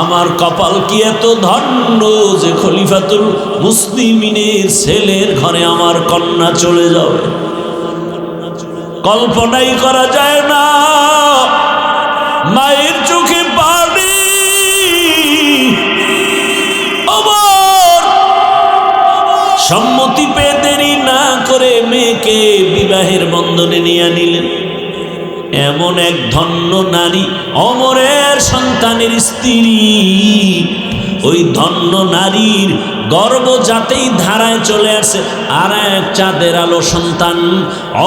আমার কপাল কি এত ধন্য যে খলিফাতুল মুসলিমিনের ছেলের ঘরে আমার কন্যা চলে যাবে। কল্পনাই করা যায় না। মায়ের চোখে পানি। আমার সম্মতি পেয়ে দেরি না করে মেয়েকে বিবাহের বন্ধনে নিয়ে নিলেন। এমন এক ধন্য নারী, অমরের সন্তানের স্ত্রী। ওই ধন্য নারীর গর্ব যাতেই ধারায় চলে আসে আর এক চাঁদের আলো সন্তান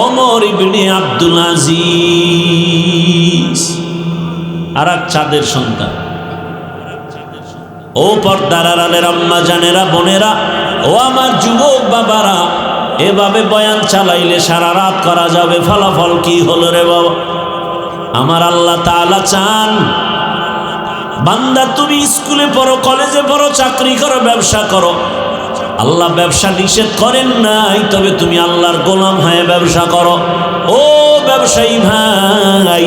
ওমর ইবনে আব্দুল আজিজ, আর এক চাঁদের সন্তান। ও পর্দার আড়ালের আম্মা জানেরা, বোনেরা, ও আমার যুবক বাবারা, এভাবে বয়ান চালাইলে সারা রাত করা যাবে। ফলাফল কি হলো রে বাবা? আমার আল্লাহ তাআলা চান বান্দা তুমি স্কুলে পড়ো, কলেজে পড়ো, চাকরি করো, ব্যবসা করো। আল্লাহ ব্যবসা নিষেধ করেন নাই, তবে তুমি আল্লাহর গোলাম হয়ে ব্যবসা করো। ও ব্যবসায়ী ভাই,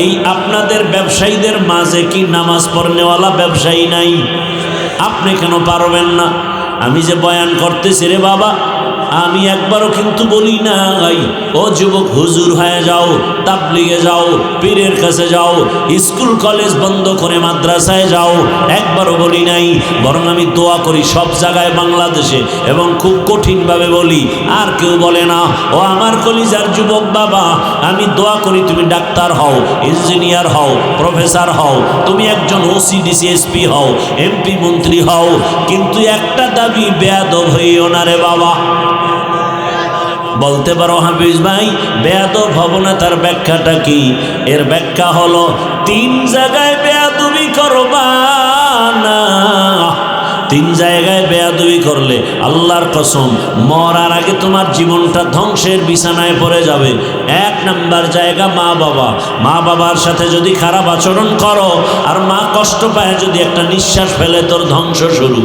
এই আপনাদের ব্যবসায়ীদের মাঝে কি নামাজ পড়নেওয়ালা ব্যবসায়ী নাই? আপনি কেন পারবেন না? আমি যে বয়ান করতেছি রে বাবা, আমি একবারও কিন্তু বলি নাই ও যুবক হুজুর হয়ে যাও, তাবলিগে যাও, পীরের কাছে যাও, স্কুল কলেজ বন্ধ করে মাদ্রাসায় যাও, একবারও বলি নাই। বরং আমি দোয়া করি সব জায়গায় বাংলাদেশে, এবং খুব কঠিনভাবে বলি, আর কেউ বলে না। ও আমার কলিজার যুবক বাবা, আমি দোয়া করি তুমি ডাক্তার হও, ইঞ্জিনিয়ার হও, প্রফেসর হও, তুমি একজন ওসি ডিসি এসপি হও, এমপি মন্ত্রী হও, কিন্তু একটা দাবি বেয়াদব হইও না রে বাবা। বলতে পারো হাফিজ ভাই বেয়াদব হব না, তার ব্যাখ্যাটা কি? এর ব্যাখ্যা হলো 3 জায়গায় বেয়াদবি করবা না। 3 জায়গায় বেয়াদবি করলে আল্লাহর কসম মরার আগে তোমার জীবনটা ধ্বংসের বিছানায় পড়ে যাবে। 1 নাম্বার জায়গা মা বাবা। মা বাবার সাথে যদি খারাপ আচরণ করো আর মা কষ্ট পায়, যদি একটা নিঃশ্বাস ফেলে, তোর ধ্বংস শুরু।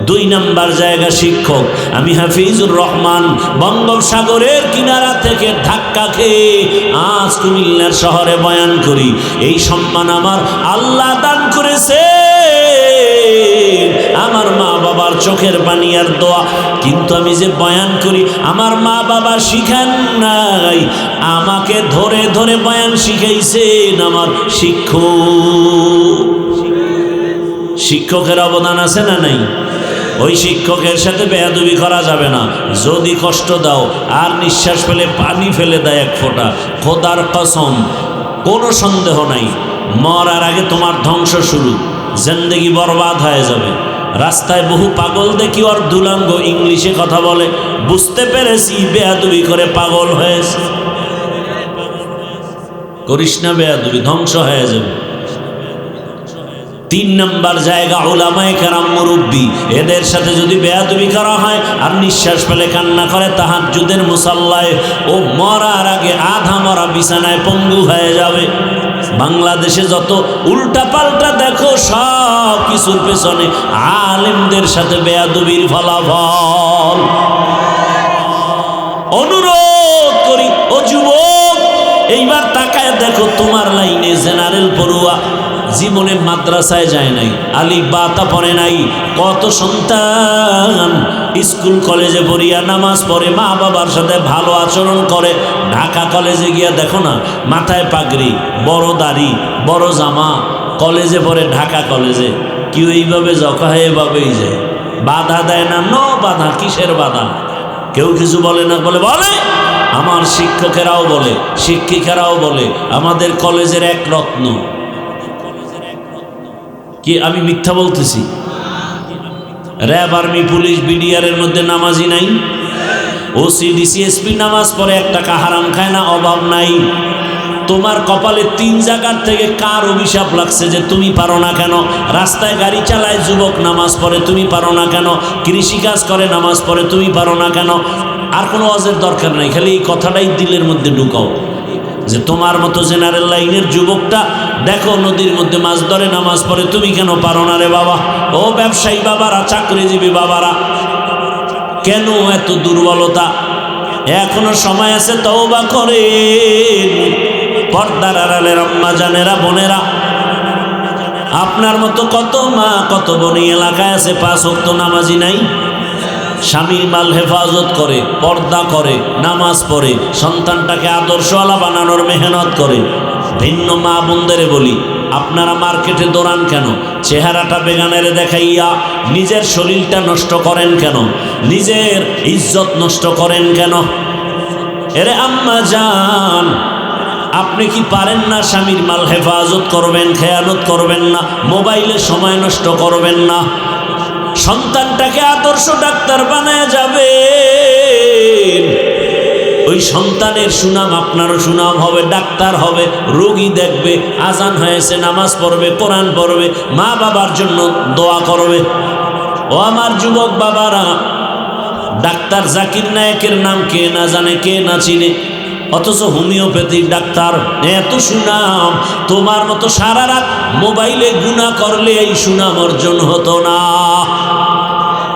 2 নাম্বার জায়গা শিক্ষক। আমি হাফিজুর রহমান বঙ্গোপসাগরের কিনারা থেকে ধাক্কা খেয়ে আজ কুমিল্লার শহরে বয়ান করি। এই সম্মান আমার আল্লাহ দান করেছে, আমার মা বাবার চোখের পানি আর দোয়া। কিন্তু আমি যে বয়ান করি, আমার মা বাবা শিখান নাই, আমাকে ধরে ধরে বয়ান শিখাইছেন আমার শিক্ষক। শিক্ষকের অবদান আছে না নাই? ওই শিক্ষকের সাথে বেয়াদবি করা যাবে না। যদি কষ্ট দাও আর নিঃশ্বাস ফেলে পানি ফেলে দেয় 1 ফোঁটা, খোদার কসম কোনো সন্দেহ নাই মরার আগে তোমার ধ্বংস শুরু, জিন্দেগি বরবাদ হয়ে যাবে। রাস্তায় বহু পাগল দেখি ওর দুলাঙ্গ ইংলিশে কথা বলে, বুঝতে পেরেছি বেয়াদবি করে পাগল হয়েছে। করিস না বেয়াদবি, ধ্বংস হয়ে যাবে। 3 নাম্বার জায়গা উলামায়ে কেরাম, মুরব্বী, এদের সাথে যদি বেয়াদবি করা হয় আর নিঃশ্বাস ফেলে কান্না করে তাহাজ্জুদের মুসাল্লায়, ও মরার আগে আধা মরা বিছানায় পঙ্গু হয়ে যাবে। বাংলাদেশে যত উল্টা পাল্টা দেখো, সব কিছুর পেছনে আলেমদের সাথে বেয়াদবির ফলাফল। অনুরোধ করি ও যুবক, এইবার তাকায় দেখো তোমার লাইনে জেনারেল পড়ুয়া জীবনে মাদ্রাসায় যায় নাই, আলিফ বা তা পড়ে নাই। কত সন্তান স্কুল কলেজে পড়িয়া নামাজ পড়ে, মা বাবার সাথে ভালো আচরণ করে। ঢাকা কলেজে গিয়া দেখো না, মাথায় পাগড়ি, বড় দাড়ি, বড় জামা, কলেজে পড়ে ঢাকা কলেজে। কেউ এইভাবে জখা হয়, এভাবেই যায়, বাধা দেয় না। বাধা কিসের বাধা? কেউ কিছু বলে না, বলে আমার শিক্ষকেরাও বলে, শিক্ষিকারাও বলে আমাদের কলেজের 1 রত্ন। কি আমি মিথ্যা বলতেছি? র্যাব, আর্মি, পুলিশ, বিডিআরের মধ্যে নামাজি নাই? ওসি ডিসি এসপি নামাজ পড়ে, 1 টাকা হারাম খায় না, অভাব নাই। তোমার কপালে 3 জায়গার থেকে কার অভিশাপ লাগছে যে তুমি পারো না কেন? রাস্তায় গাড়ি চালায় যুবক নামাজ পড়ে, তুমি পারো না কেন? কৃষিকাজ করে নামাজ পড়ে, তুমি পারো না কেন? আর কোনো ওয়াজের দরকার নাই, খালি এই কথাটাই দিলের মধ্যে ঢুকাও যে তোমার মতো জেনারেল লাইনের যুবকটা দেখো নদীর মধ্যে মাছ ধরে নামাজ পড়ে, তুমি কেন পারো না রে বাবা? ও ব্যবসায়ী বাবারা, চাকরিজীবী বাবারা, কেন এত দুর্বলতা? এখনো সময় আছে, তওবা করেন। পর্দার আড়ালের আম্মা জানেরা, বোনেরা, আপনার মতো কত মা কত বোন এই এলাকায় আছে 5 ওয়াক্ত নামাজি নাই, স্বামীর মাল হেফাজত করে, পর্দা করে, নামাজ পড়ে, সন্তানটাকে আদর্শওয়ালা বানানোর মেহনত করে। ভিন্ন মা বোনদের বলি, আপনারা মার্কেটে দৌড়ান কেন? চেহারাটা বেগানের দেখাইয়া নিজের শরীরটা নষ্ট করেন কেন? নিজের ইজ্জত নষ্ট করেন কেন? এরে আম্মা জান, আপনি কি পারেন না স্বামীর মাল হেফাজত করবেন, খেয়ানত করবেন না, মোবাইলে সময় নষ্ট করবেন না, সন্তানটাকে আদর্শ ডাক্তার বানায় যাবে, ওই সন্তানের সুনাম আপনারও সুনাম হবে, ডাক্তার হবে, রোগী দেখবে, আজান হয়েছে নামাজ পড়বে, কোরআন পড়বে, মা বাবার জন্য দোয়া করবে। ও আমার যুবক বাবারা, ডাক্তার জাকির নায়েকের নাম কে না জানে, কে না চিনে, অথচ হোমিওপ্যাথির ডাক্তার, এত সুনাম। তোমার মতো সারা রাত মোবাইলে গুনাহ করলে এই সুনাম অর্জন হতো না।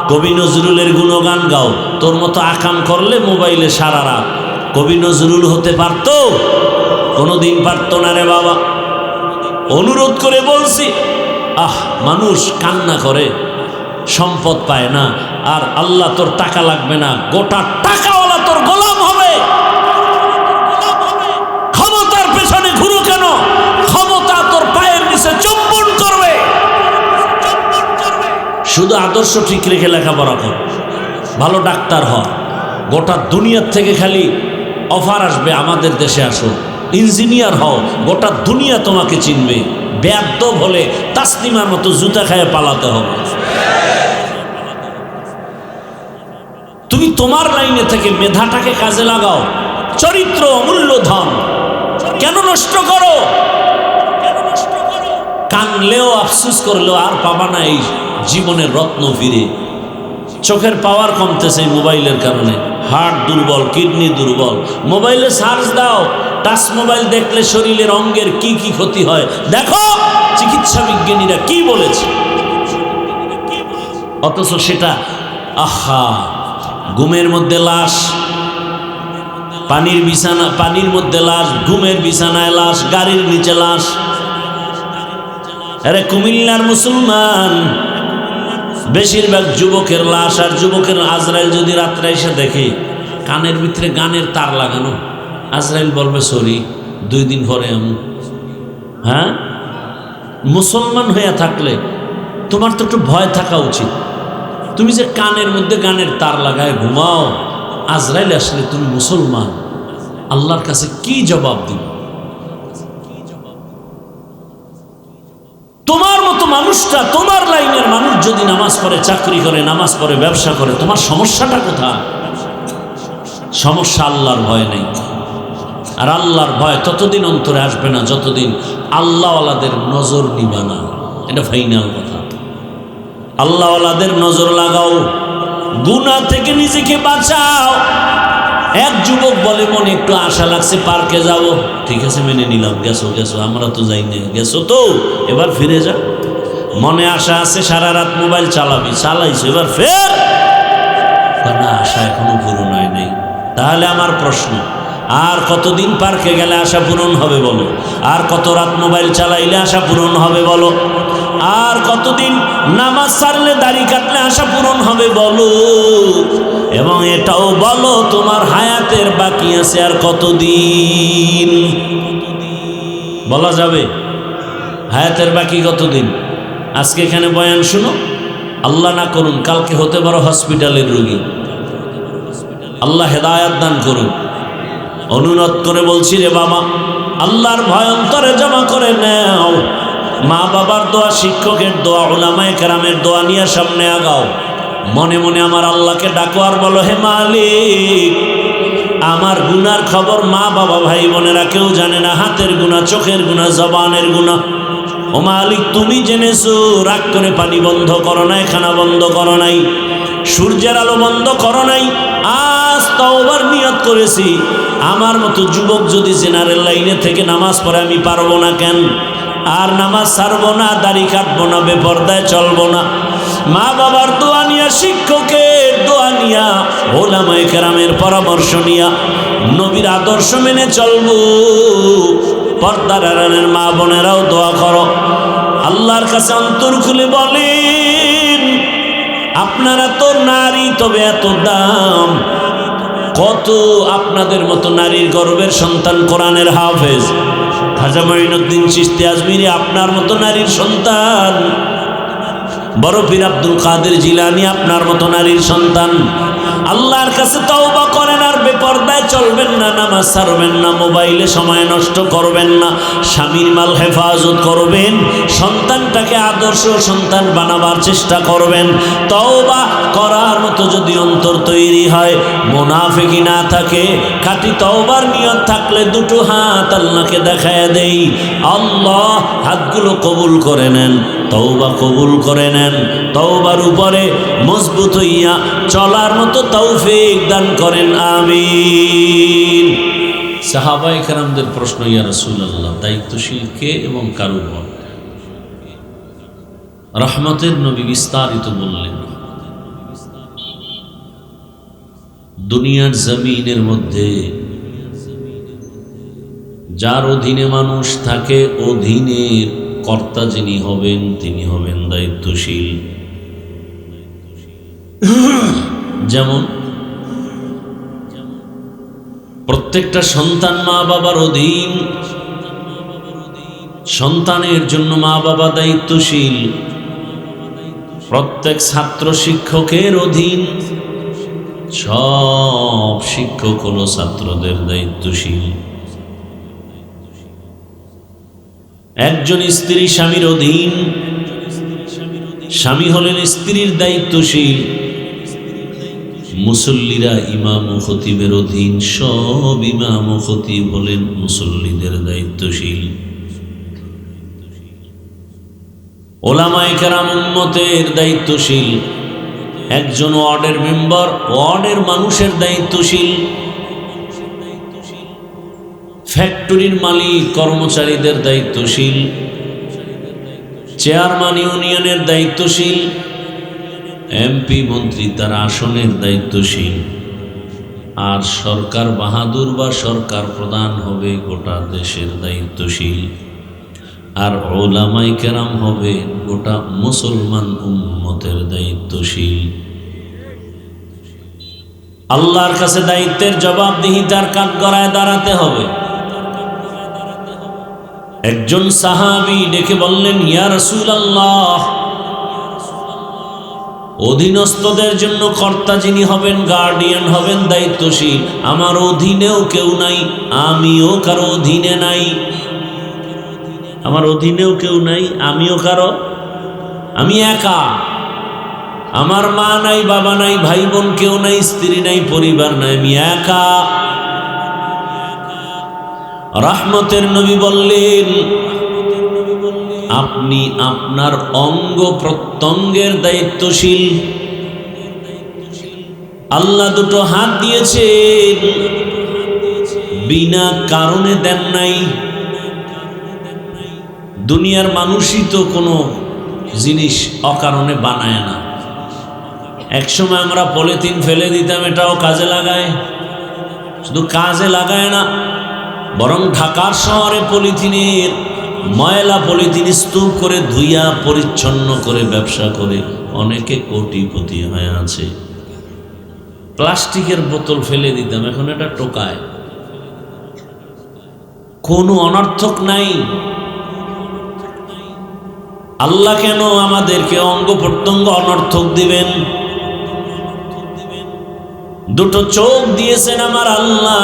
কবি নজরুলের গুণগান গাও, তোর মতো আকাম করলে মোবাইলে সারা রাত। কবি নজরুল হতে পারতো? কোনোদিন পারতো না রে বাবা। অনুরোধ করে বলছি, মানুষ কান্না করে, সম্পদ পায় না, আর আল্লাহ তোর টাকা লাগবে না, গোটা টাকাওয়ালা তোর গোলাম হবে। ক্ষমতার পেছনে ঘুরো কেন? ক্ষমতা তোর পায়ের নিচে চুম্বন করবে। শুধু আদর্শ ঠিক রেখে লেখাপড়া কর, ভালো ডাক্তার হ। গোটা দুনিয়ার থেকে খালি অফার আসবে, আমাদের দেশে আসো, ইঞ্জিনিয়ার হও, গোটা দুনিয়া তোমাকে চিনবে। বেয়াদব হলে তাসলিমার মতো জুতা খায় পালাতে হবে। তুমি তোমার লাইনে থেকে মেধাটাকে কাজে লাগাও। চরিত্র অমূল্য ধন, কেন নষ্ট করো? কানলেও আফসোস করলেও আর পাবা না এই জীবনের রত্ন ফিরে। চোখের পাওয়ার কমতেছে এই মোবাইলের কারণে, হার্ট দুর্বল, কিডনি দুর্বল। মোবাইলে সার্চ দাও, টাচ মোবাইল দেখলে শরীরের অঙ্গের কি কি ক্ষতি হয় দেখো, চিকিৎসা বিজ্ঞানীরা কি বলেছে। অথচ সেটা ঘুমের মধ্যে লাশ, পানির বিছানা, পানির মধ্যে লাশ, ঘুমের বিছানায় লাশ, গাড়ির নিচে লাশ। আরে কুমিল্লার মুসলমান বেশিরভাগ যুবকের লাশ, আর যুবকের আজরাইল যদি রাত্রে এসে দেখে কানের ভিতরে গানের তার লাগানো, আজরাইল বলবে সরি 2 দিন পরে আমি। হ্যাঁ, মুসলমান হইয়া থাকলে তোমার তো একটু ভয় থাকা উচিত। তুমি যে কানের মধ্যে গানের তার লাগায় ঘুমাও, আজরাইল আসলে তুমি মুসলমান, আল্লাহর কাছে কি জবাব দিবে? তোমার মতো মানুষটা, তোমার লাইনের মানুষ যদি নামাজ পড়ে, চাকরি করে, নামাজ পড়ে, ব্যবসা করে, তোমার সমস্যাটা কোথায়? সমস্যা আল্লাহর ভয় নেই। আর আল্লাহর ভয় ততদিন অন্তরে আসবে না যতদিন আল্লাহওয়ালাদের নজর নিবা না। এটা ফাইনাল কথা। আল্লাহওয়ালাদের নজর লাগাও, গুনাহ থেকে নিজেকে বাঁচাও। এক যুবক বলে, মনে একটু আশা লাগছে, পার্কে যাব। ঠিক আছে, মেনে নিলাম, গেছো, আমরা তো যাই না, গেছো তো, এবার ফিরে যা। মনে আশা আছে, সারা রাত মোবাইল চালাবি, চালাইছো, এবার ফের না, আশা এখনো পূরণ হয় নাই। তাহলে আমার প্রশ্ন, আর কতদিন পার্কে গেলে আশা পূরণ হবে বলো? আর কত রাত মোবাইল চালাইলে আশা পূরণ হবে বলো? আর কতদিন নামাজ ছাড়লে, দাড়ি কাটলে আশা পূরণ হবে বলো? এবং এটাও বলো, তোমার হায়াতের বাকি আছে আর কতদিন? বলা যাবে হায়াতের বাকি কতদিন? আজকে এখানে বয়ান শুনো, আল্লাহ না করুন কালকে হতে পারো হসপিটালের রোগী। আল্লাহ হেদায়াত দান করুন। অনুরোধ করে বলছি রে বাবা, আল্লাহর ভয় অন্তরে জমা করে নাও। মা বাবার দোয়া, শিক্ষকের দোয়া, উলামায়ে কেরামের দোয়া নিয়ে সামনে আগাও। মনে মনে আমার আল্লাহকে ডাকো আর বলো, হে মালিক, আমার গুনার খবর মা বাবা ভাই বোনেরা কেউ জানে না। হাতের গুনাহ, চোখের গুনাহ, জবানের গুনাহ। ও মালিক, তুমি জেনেছো। রাগ করে পানি বন্ধ করো নাই, খানা বন্ধ করো নাই, সূর্যের আলো বন্ধ করো নাই। আজ তওবার নিয়ত করেছি, আমার মতো যুবক যদি জেনারেল লাইনে থেকে নামাজ পড়ে, আমি পারবো না কেন? আর নামাজ ছাড়বো না, দাড়ি কাটবো না, বেপরদায় চলবো না। মা বাবার দোয়া নিয়া, শিক্ষকের দোয়া নিয়া, ওলামায়ে কেরামের পরামর্শ নিয়া, নবীর আদর্শ মেনে চলবো। পর্দার আড়ালের মা বোনেরাও দোয়া করো, আল্লাহর কাছে অন্তর খুলে বলেন, আপনারা তো নারী, তবে এত দাম। কত আপনাদের মতো নারীর গর্ভের সন্তান কোরআনের হাফেজ। খাজা মঈনুদ্দিন চিশতি আজমিরি আপনার মতো নারীর সন্তান। বড় পীর আব্দুল কাদের জিলানী আপনার মতো নারীর সন্তান। আল্লাহর কাছে তওবা করেন, আর বেপরদায় চলবেন না, নামাজ ছাড়বেন না, মোবাইলে সময় নষ্ট করবেন না, স্বামীর মাল হেফাজত করবেন, সন্তানটাকে আদর্শ সন্তান বানাবার চেষ্টা করবেন। তওবা করার মতো যদি অন্তর তৈরি হয়, মুনাফিকি না থাকে, খাঁটি তওবার নিয়ত থাকলে দুটো হাত আল্লাহকে দেখায় দেই, আল্লাহ হাতগুলো কবুল করে নেন, তওবা কবুল করে নেন, তওবার উপরে মজবুত হইয়া চলার মতো তৌফিক দান করেন, আমিন। সাহাবায়ে কেরামদের প্রশ্ন, ইয়া রাসূলুল্লাহ, দায়িত্বশীল কে এবং কার উপর? রহমতের নবী বিস্তারিত বললেন, দুনিয়ার জমিনের মধ্যে যার অধীনে মানুষ থাকে, অধীনের কর্তা যিনি হবেন তিনি হবেন দায়িত্বশীল। যেমন প্রত্যেকটা সন্তান মা বাবার অধীন, সন্তানের জন্য মা বাবা দায়িত্বশীল। প্রত্যেক ছাত্র শিক্ষকের অধীন, সব শিক্ষক হলো ছাত্রদের দায়িত্বশীল। একজন স্ত্রী স্বামীর অধীন, স্বামী হলেন স্ত্রীর দায়িত্বশীল। মুসল্লিরা ইমাম ও খতিবের অধীন, সব ইমাম ও খতিব হলেন মুসল্লিদের দায়িত্বশীল। ওলামায়ে কেরাম উম্মতের দায়িত্বশীল। একজন ওয়ার্ডের মেম্বার ওয়ার্ডের মানুষের দায়িত্বশীল। ফ্যাক্টরির মালিক কর্মচারীদের দায়িত্বশীল। চেয়ারম্যান ইউনিয়নের দায়িত্বশীল। এমপি মন্ত্রী তার আসনের দায়িত্বশীল। আর সরকার বাহাদুর বা সরকার প্রধান হবে গোটা দেশের দায়িত্বশীল। আর ওলামায়ে কেরাম হবে গোটা মুসলমান উম্মতের দায়িত্বশীল। আল্লাহর কাছে দায়িত্বের জবাবদিহিতার কাঠগড়ায় দাঁড়াতে হবে। একজন সাহাবী ডেকে বললেন, ইয়া রাসূলুল্লাহ, অধীনস্থদের জন্য কর্তা যিনি হবেন, গার্ডিয়ান হবেন, দায়িত্বশীল, আমার অধীনেও কেউ নাই, আমিও কারো অধীনে নাই। আমার অধীনেও কেউ নাই, আমিও কারো, আমি একা। আমার মা নাই, বাবা নাই, ভাই বোন কেউ নাই, স্ত্রী নাই, পরিবার নাই, আমি একা। রহমতের নবী বললেন, আপনি আপনার অঙ্গ প্রত্যঙ্গের দায়িত্বশীল। আল্লাহ দুটো হাত দিয়েছেন, বিনা কারণে দেন নাই। দুনিয়ার মানুষই তো কোনো জিনিস অকারণে বানায় না। একসময় আমরা পলিথিন ফেলে দিতাম, এটাও কাজে লাগায়। শুধু কাজে লাগায় না, বরং ঢাকার শহরে পলিথিনের ময়লা পলিথিন স্তূপ করে ধুইয়া পরিচ্ছন্ন করে ব্যবসা করে অনেকে কোটিপতি হয়ে আছে। প্লাস্টিকের বোতল ফেলে দিতাম, এখন এটা টোকায়। কোনো অনর্থক নাই। আল্লাহ কেন আমাদেরকে অঙ্গ প্রত্যঙ্গ অনর্থক দিবেন? দুটো চোখ দিয়েছেন আমার আল্লাহ,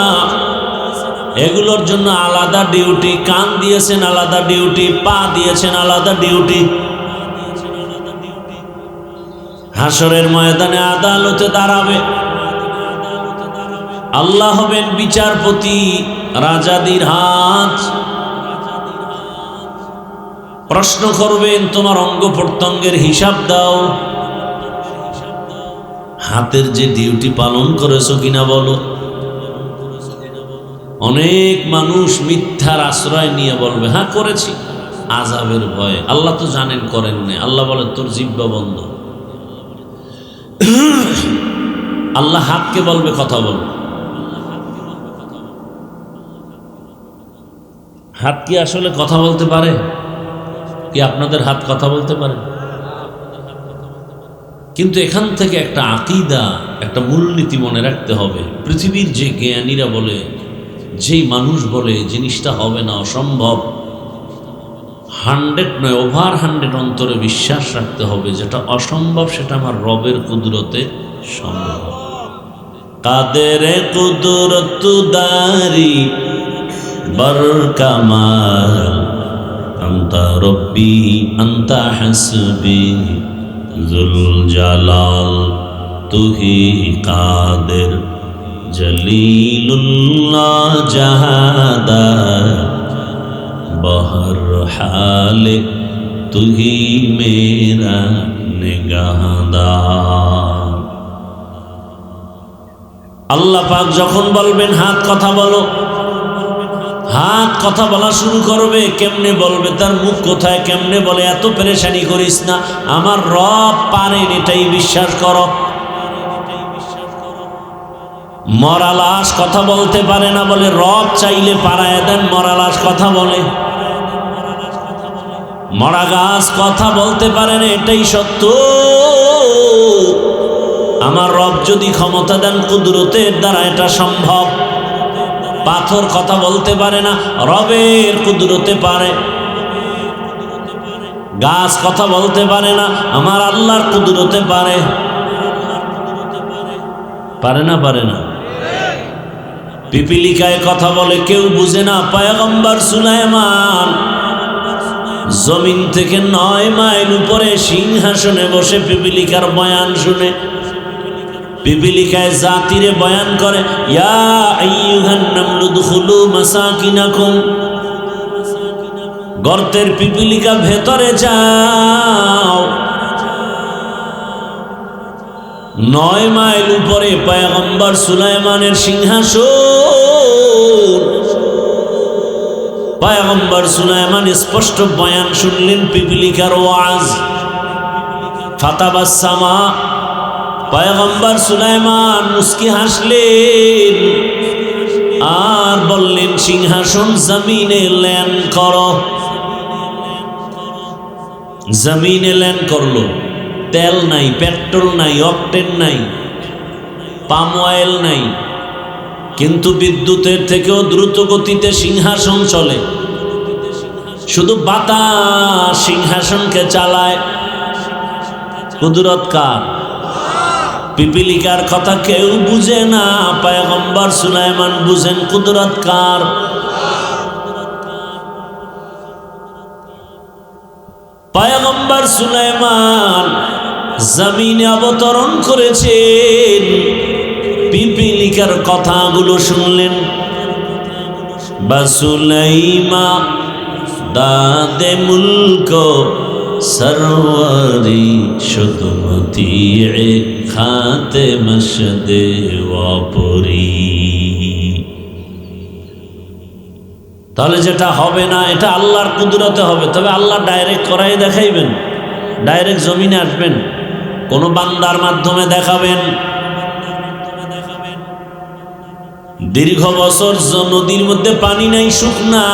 এগুলোর জন্য আলাদা ডিউটি। কান দিয়েছেন আলাদা ডিউটি, পা দিয়েছেন আলাদা ডিউটি। হাসরের ময়দানে আদালতে দাঁড়াবে, আল্লাহ হবেন বিচারপতি, রাজাদির হাত। প্রশ্ন করবেন, তোমার অঙ্গ প্রত্যঙ্গের হিসাব দাও। হাতের যে ডিউটি পালন করেছো কিনা বলো। অনেক মানুষ মিথ্যার আশ্রয় নিয়ে বলবে, হ্যাঁ করেছি, আযাবের ভয়ে। আল্লাহ তো জানেন করেন না। আল্লাহ বলে, তোর জিহ্বা বন্ধ। আল্লাহ হাতকে বলবে কথা বল। হাত কি আসলে কথা বলতে পারে? কি আপনাদের হাত কথা বলতে পারে? কিন্তু এখান থেকে একটা আকীদা, একটা মূলনীতি মনে রাখতে হবে। পৃথিবীর যে জ্ঞানীরা বলে, যেই মানুষ বলে জিনিসটা হবে না, অসম্ভব, 100 নয়, ওভার 100 অন্তরে বিশ্বাস রাখতে হবে যেটা অসম্ভব সেটা আমার রবের কুদরতে সম্ভব। কাদেরে কুদরত দারি বরকামাল, আনতা রব্বি আনতা হাসবি জুল জালাল, তুহি কাদের জলিলুল্লাহ জাহাদার, বহর হালে তুহি মেরা নিগাহদার। আল্লাহ পাক যখন বলবেন হাত কথা বলো, হাত কথা বলা শুরু করবে। কেমনে বলবে? তার মুখ কোথায়, কেমনে বলে, এত পেরেশানি করিস না, আমার রব পারেন, এটাই বিশ্বাস করো। মরা লাশ কথা বলতে পারে না বলে রব চাইলে পারায় দেন, মরা লাশ কথা বলে। মরা গাছ কথা বলতে পারে না, এটাই সত্য। আমার রব যদি ক্ষমতা দেন কুদরতের দ্বারা এটা সম্ভব। পাথর কথা বলতে পারে না, রবের কুদরতে পারে। গাছ কথা বলতে পারে না, আমার আল্লাহর কুদরতে পারে। পারে না? পারে না? পিপিলিকায় কথা বলে, কেউ বুঝে না। পয়গম্বর সুলাইমান জমিন থেকে 9 মাইল উপরে সিংহাসনে বসে পিপিলিকার বয়ান শুনে। পিপিলিকায় জাতিরে বয়ান করে, ইয়া আইয়ুহান নামলু দুখুলু মাসাকিনাকুম, গর্তের পিপিলিকা ভেতরে যাও। 9 মাইল উপরে পয়গম্বর সুলাইমানের সিংহাসন। পয়গম্বর সুলাইমান স্পষ্ট বয়ান শুনলেন, পিপিলিকার ওয়াজ। ফাতাবাসসামা, পয়গম্বর সুলাইমান মুস্কি হাসলেন আর বললেন, সিংহাসন জমিনে ল্যান্ড করো। জমিনে ল্যান্ড করলো। তেল নাই, পেট্রোল নাই, অকটেন নাই, পাম অয়েল নাই, কিন্তু বিদ্যুতের থেকেও দ্রুত গতিতে সিংহাসন চলে। শুধু বাতাস সিংহাসনকে চালায়। কুদরত কার? পিপিলিকার কথা কেউ বুঝে না, পয়গম্বর সুলাইমান বুঝেন কুদরত কার। পয়গম্বর সুলাইমান জমিনে অবতরণ করেছেন, পিপিলিকার কথাগুলো শুনলেন। বাসুলাইমা দাদে মুলক সরওয়ারি শুদমতি খাতে মশদে ওয়াপুরি। তাহলে যেটা হবে না এটা আল্লাহর কুদরতে হবে। তবে আল্লাহ ডাইরেক্ট করাই দেখাইবেন, ডাইরেক্ট জমিনে আসবেন, কোন বান্দার মাধ্যমে দেখাবেন। দীর্ঘ বছর নদীর মধ্যে পানি নাই, শুকনা।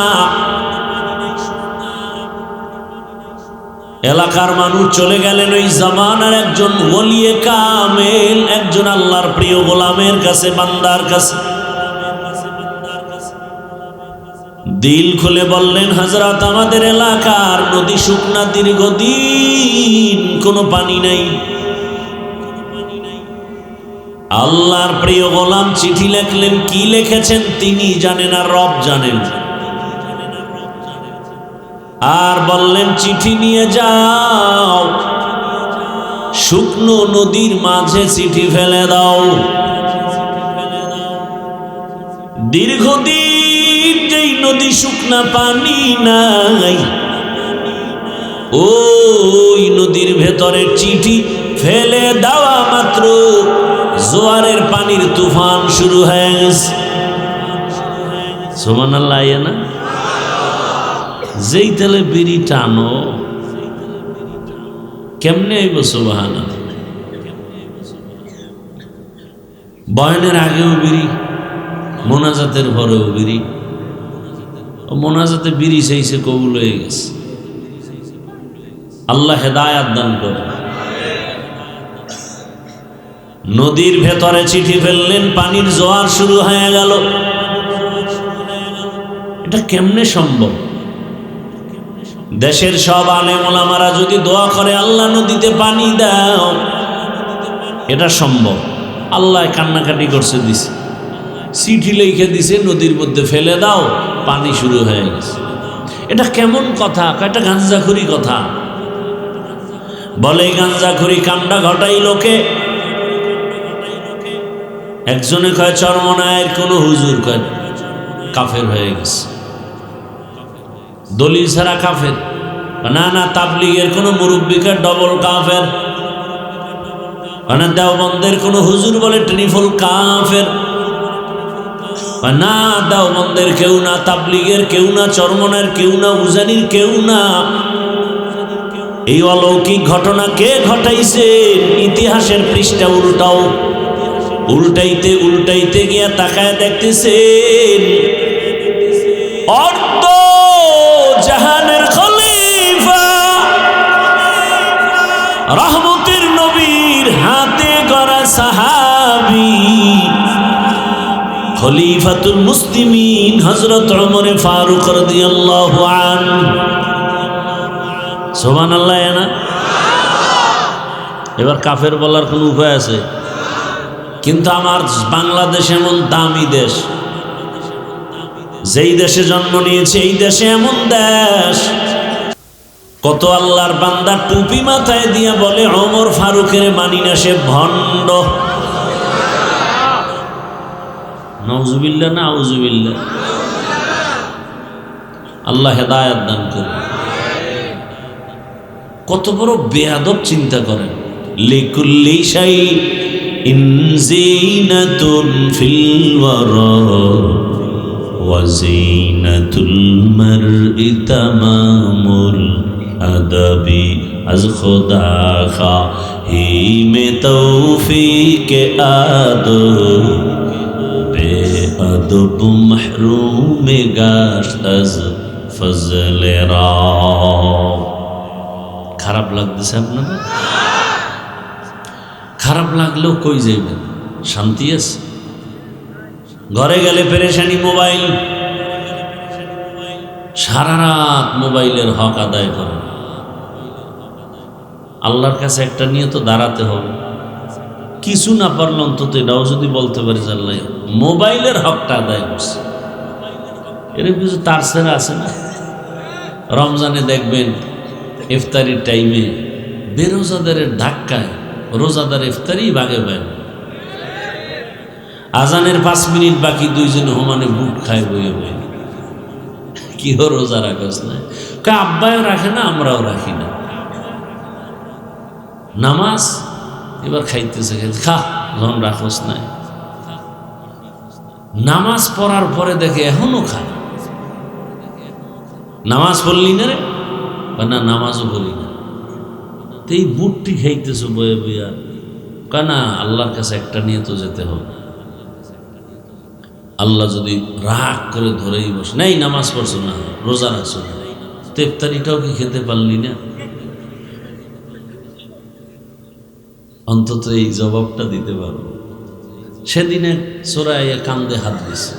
এলাকার মানুষ চলে গেলেন ওই জামানার একজন ওলিয়ে কামেল, একজন আল্লাহর প্রিয় গোলামের কাছে, বান্দার কাছে। দিল খুলে বললেন, হযরত আমাদের এলাকার নদী শুকনা, দীর্ঘদিন কোনো পানি নাই। আল্লাহর প্রিয় গোলাম চিঠি লিখলেন। কি লিখেছেন তিনি জানেন আর রব জানেন। আর বললেন, চিঠি নিয়ে যাও, শুকনো নদীর মাঝে চিঠি ফেলে দাও। দীর্ঘদিন যেই নদী শুকনা, পানি নাই, ওই নদীর ভেতরে চিঠি ফেলে দেওয়া মাত্র জোয়ারের পানির তুফান শুরু হয়ে গেছে। সুবহানাল্লাহ। না যেই তেলে বিড়ি টানো, কেমনে আইব? সুবহানাল্লাহ। বয়ানের আগেও বিড়ি, মোনাজাতের পরেও বিড়ি। মোনাজাতে বিড়ি চাইছে, কবুল হয়ে গেছে। আল্লাহ হেদায়াত দান করে। নদীর ভেতরে চিঠি ফেললেন, পানির জোয়ার শুরু হয়ে গেল। এটা কেমনে সম্ভব? দেশের সব আলেম ওলামারা যদি দোয়া করে আল্লাহ নদীতে পানি দাও, এটা সম্ভব? আল্লাহ কান্নাকাটি করছে, দিছে, চিঠি লিখে দিছে, নদীর মধ্যে ফেলে দাও, পানি শুরু হয়ে গেছে। এটা কেমন কথা? এটা গাঞ্জাখুরি কথা। বলে গাঞ্জাখুরি কামটা ঘটাই লোকে। একজনে কয় চরমনায়ের কোন হুজুর, কয় কাফের হয়ে গেছে, দলিল ছাড়া কাফের। না না, তাবলীগের কোন মুরব্বিকে ডবল কাফের। দেওবন্দের কোন হুজুর বলে ট্রিপল কাফের। না, দেওবন্দের কেউ না, তাবলীগের কেউ না, চরমনার কেউ না, উজানির কেউ না। এই অলৌকিক ঘটনা কে ঘটাইছে? ইতিহাসের পৃষ্ঠা উল্টাও, উল্টাইতে উল্টাইতে গিয়া তাকায় দেখতেছেন অর্ধ জাহানের খলিফা, রহমতের নবীর হাতে গড়া সাহাবী, খলিফাতুল মুসলিমিন হযরত ওমর ফারুক রাদিয়াল্লাহু আনহু। সুবহানাল্লাহ। না, এবার কাফের বলার কোন উপায় আছে? কিন্তু আমার বাংলাদেশ এমন দামি দেশ, যেই দেশে জন্ম নিয়েছে, এই দেশে এমন দেশ, কত আল্লাহর বান্দা টুপি মাথায় দিয়া বলে ওমর ফারুকের মানি না, সে ভণ্ড। নাউজুবিল্লাহ, নাউজুবিল্লাহ। আল্লাহ হেদায়াত দান করুন। কত বড় বেয়াদব, চিন্তা করেন। লিকুল্লি শাইইন যিনাতুন ফিল ওয়ারা ওয়া যিনাতুল মারই তামামুল আদাবি আজ খুদা খাহি মে তৌফিক আদব বেআদব মাহরুম গাশত আজ ফজলে রা। খারাপ লাগতেছে আপনাদের? খারাপ লাগলেও কই যাইবেন? শান্তি আছে? ঘরে গেলে পেরেশানি, মোবাইল, সারা রাত মোবাইলের হক আদায় করে। আল্লাহর কাছে একটা নিয়ে তো দাঁড়াতে হবে। কিছু না পারলে অন্তত এটাও যদি বলতে পারি যে আল্লাহ মোবাইলের হকটা আদায় করছে। এর কিছু তার সেরা আছে না? রমজানে দেখবেন ইফতারির টাইমে বেরোজাদারের ধাক্কায় রোজাদার ইফতারি ভাগে পায়। আজানের 5 মিনিট বাকি, দুইজনে হোমানে বুট খায় বইয়ে বইয়ে। কি রোজা রাখস না? আব্বাও রাখে না, আমরাও রাখি না। নামাজ এবার খাইতেছে, খা, যখন রাখস না। নামাজ পড়ার পরে দেখে এখনো খায়। নামাজ পড়লি না রে? না, নামাজও পড়ি না। এই বুটটি খাইতেছো বয়ে বইয়া। কানা আল্লাহর কাছে একটা নিয়ে তো যেতে হবে। আল্লাহ যদি রাগ করে ধরেই বসে, নাই নামাজ পড়ছো না, রোজা রাখছো না, তো ইফতারিটাও কি খেতে পারলি না? অন্তত এই জবাবটা দিতে পারবো। সেদিনে চোরাইয়া কান্দে হাত দিছে।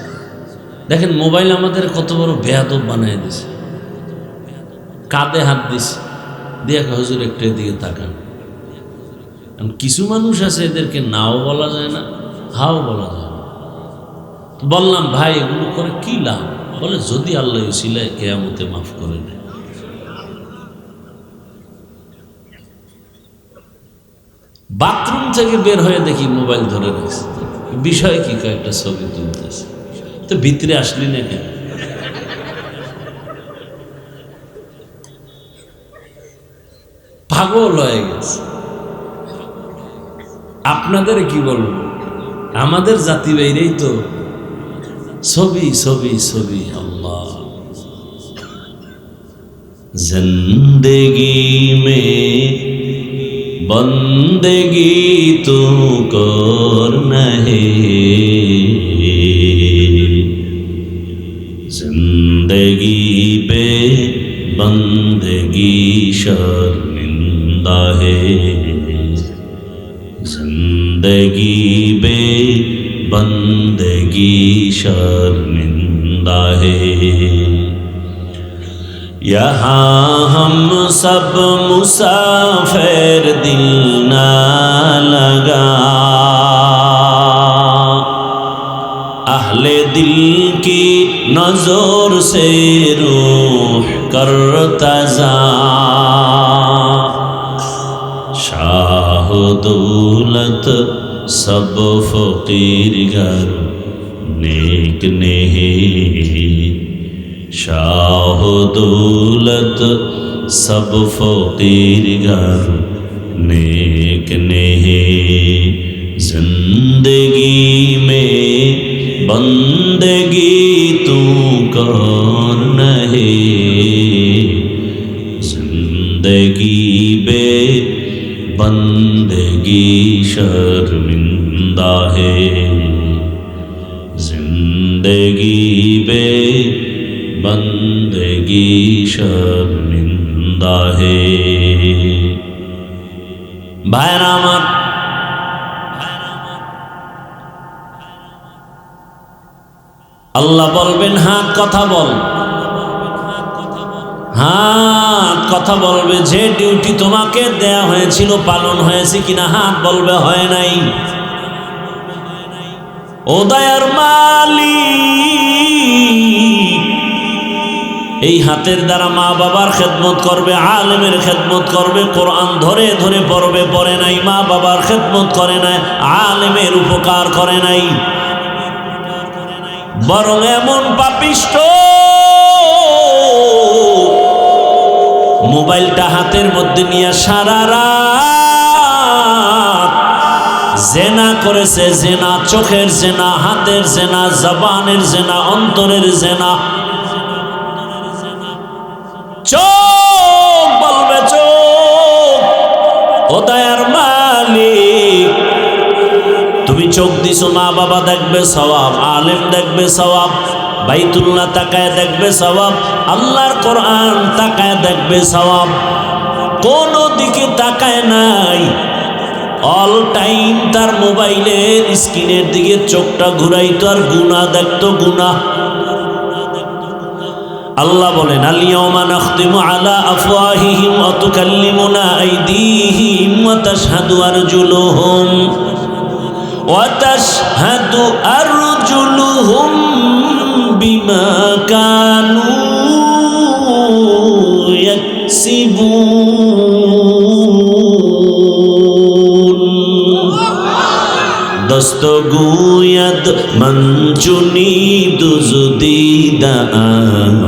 দেখেন মোবাইল আমাদের কত বড় বেয়াদব বানায় দিছে। কাঁধে হাত দিছে, দিয়ে হুজুর একটু এদিকে তাকান। কিছু মানুষ আছে এদেরকে নাও বলা যায় না, হাও বলা যায় না। বললাম ভাই এগুলো করে কি লাভ? বলে যদি আল্লাহ উসিলায় কিয়ামতে মাফ করে দেয়। বাথরুম থেকে বের হয়ে দেখি মোবাইল ধরে রাখছে। বিষয় কি? কয়েকটা ছবি তুলতেছে। তো ভিতরে আসলি না কেন? পাগল হয়ে গেছে। আপনাদের কি বলবো? আমাদের জাতি বাইরেই তো ছবি ছবি ছবি। আল্লাহ, জিন্দেগি মে বন্দেগি তু করনা হে, জিন্দেগি পে বন্দেগি শর্মিন है जिंदगी बे बंदगी शर्मिंदा है यहाँ हम सब मुसाफिर दिल ना लगा अहले दिल की नजर से रूह करता जा शाह दौलत सब फकीर घर नेक नहीं शाह दौलत सब फकीर घर नेक नहीं जिंदगी में बंदगी तू कर नहीं जिंदगी बे बंदगी शर्मिंदा है जिंदगी बे बंदगी शर्मिंदा है भाईरा আমার আল্লাহ বলবেন হাত কথা বল হাত কথা বলবে যে ডিউটি তোমাকে দেয়া হয়েছিল পালন হয়েছে কিনা হাত বলবে হয় নাই ও দয়ার মালিক এই হাতের দ্বারা মা বাবার খেদমত করবে আলেমের খেদমত করবে কোরআন ধরে ধরে পড়বে পড়ে নাই মা বাবার খেদমত করে নাই আলেমের উপকার করে নাই বরং এমন পাপিষ্ট মোবাইলটা হাতের মধ্যে নিয়ে সারা রাত জেনা করেছে জেনা চোখের জেনা হাতের জেনা জবানের জেনা অন্তরের জেনা চোখ বলবে চোখ ও দয়ার মালিক তুমি চোখ দিছো মা বাবা দেখবে সওয়াব আলেম দেখবে সওয়াব বাইতুল্লাহ তাকায় দেখবে সওয়াব আল্লাহর কোরআন তাকায় দেখবে সওয়াব কোন দিকে তাকায় নাই অল টাইম তার মোবাইলের স্ক্রিনের দিকে চোখটা ঘুরাইতো আর গুনাহ দেখতো গুনাহ আল্লাহ বলেন আল-ইয়াওমা নাখতিমু আলা আফওয়াহিহিম ওয়া তুকাল্লিমুনা আইদিহিম ওয়া তাশহাদু আরজুলুহুম وتشهد أرجلهم بما كانوا يكسبون دست گوید من چنید زدیده ام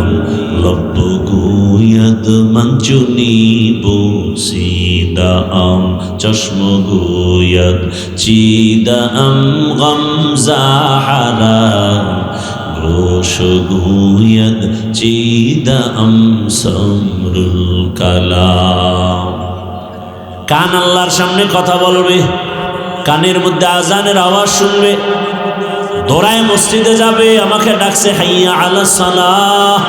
لب گوید من چنی بوسیده ام چشم گوید چیده ام غمزه حرام گوش گوید چیده ام سمر الکلام কান আল্লাহর সামনে কথা বলবে কানের মধ্যে আজানের আওয়াজ শুনবে দৌড়ায় মসজিদে যাবে আমাকে ডাকছে হাইয়া আলাস সালাহ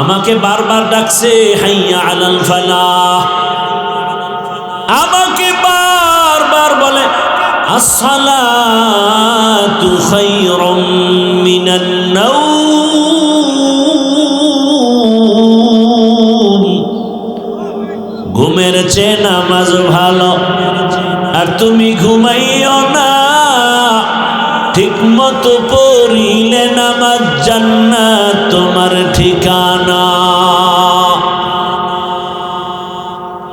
আমাকে বারবার ডাকছে হাইয়া আলাল ফালাহ আমাকে বারবার বলে আসসালাতু খায়রুম মিনান নাওম ঘুমের চেয়ে নামাজ ভালো আর তুমি ঘুমাইও না ঠিক মতো পড়িলে নামাজ জান্নাত তোমার ঠিকানা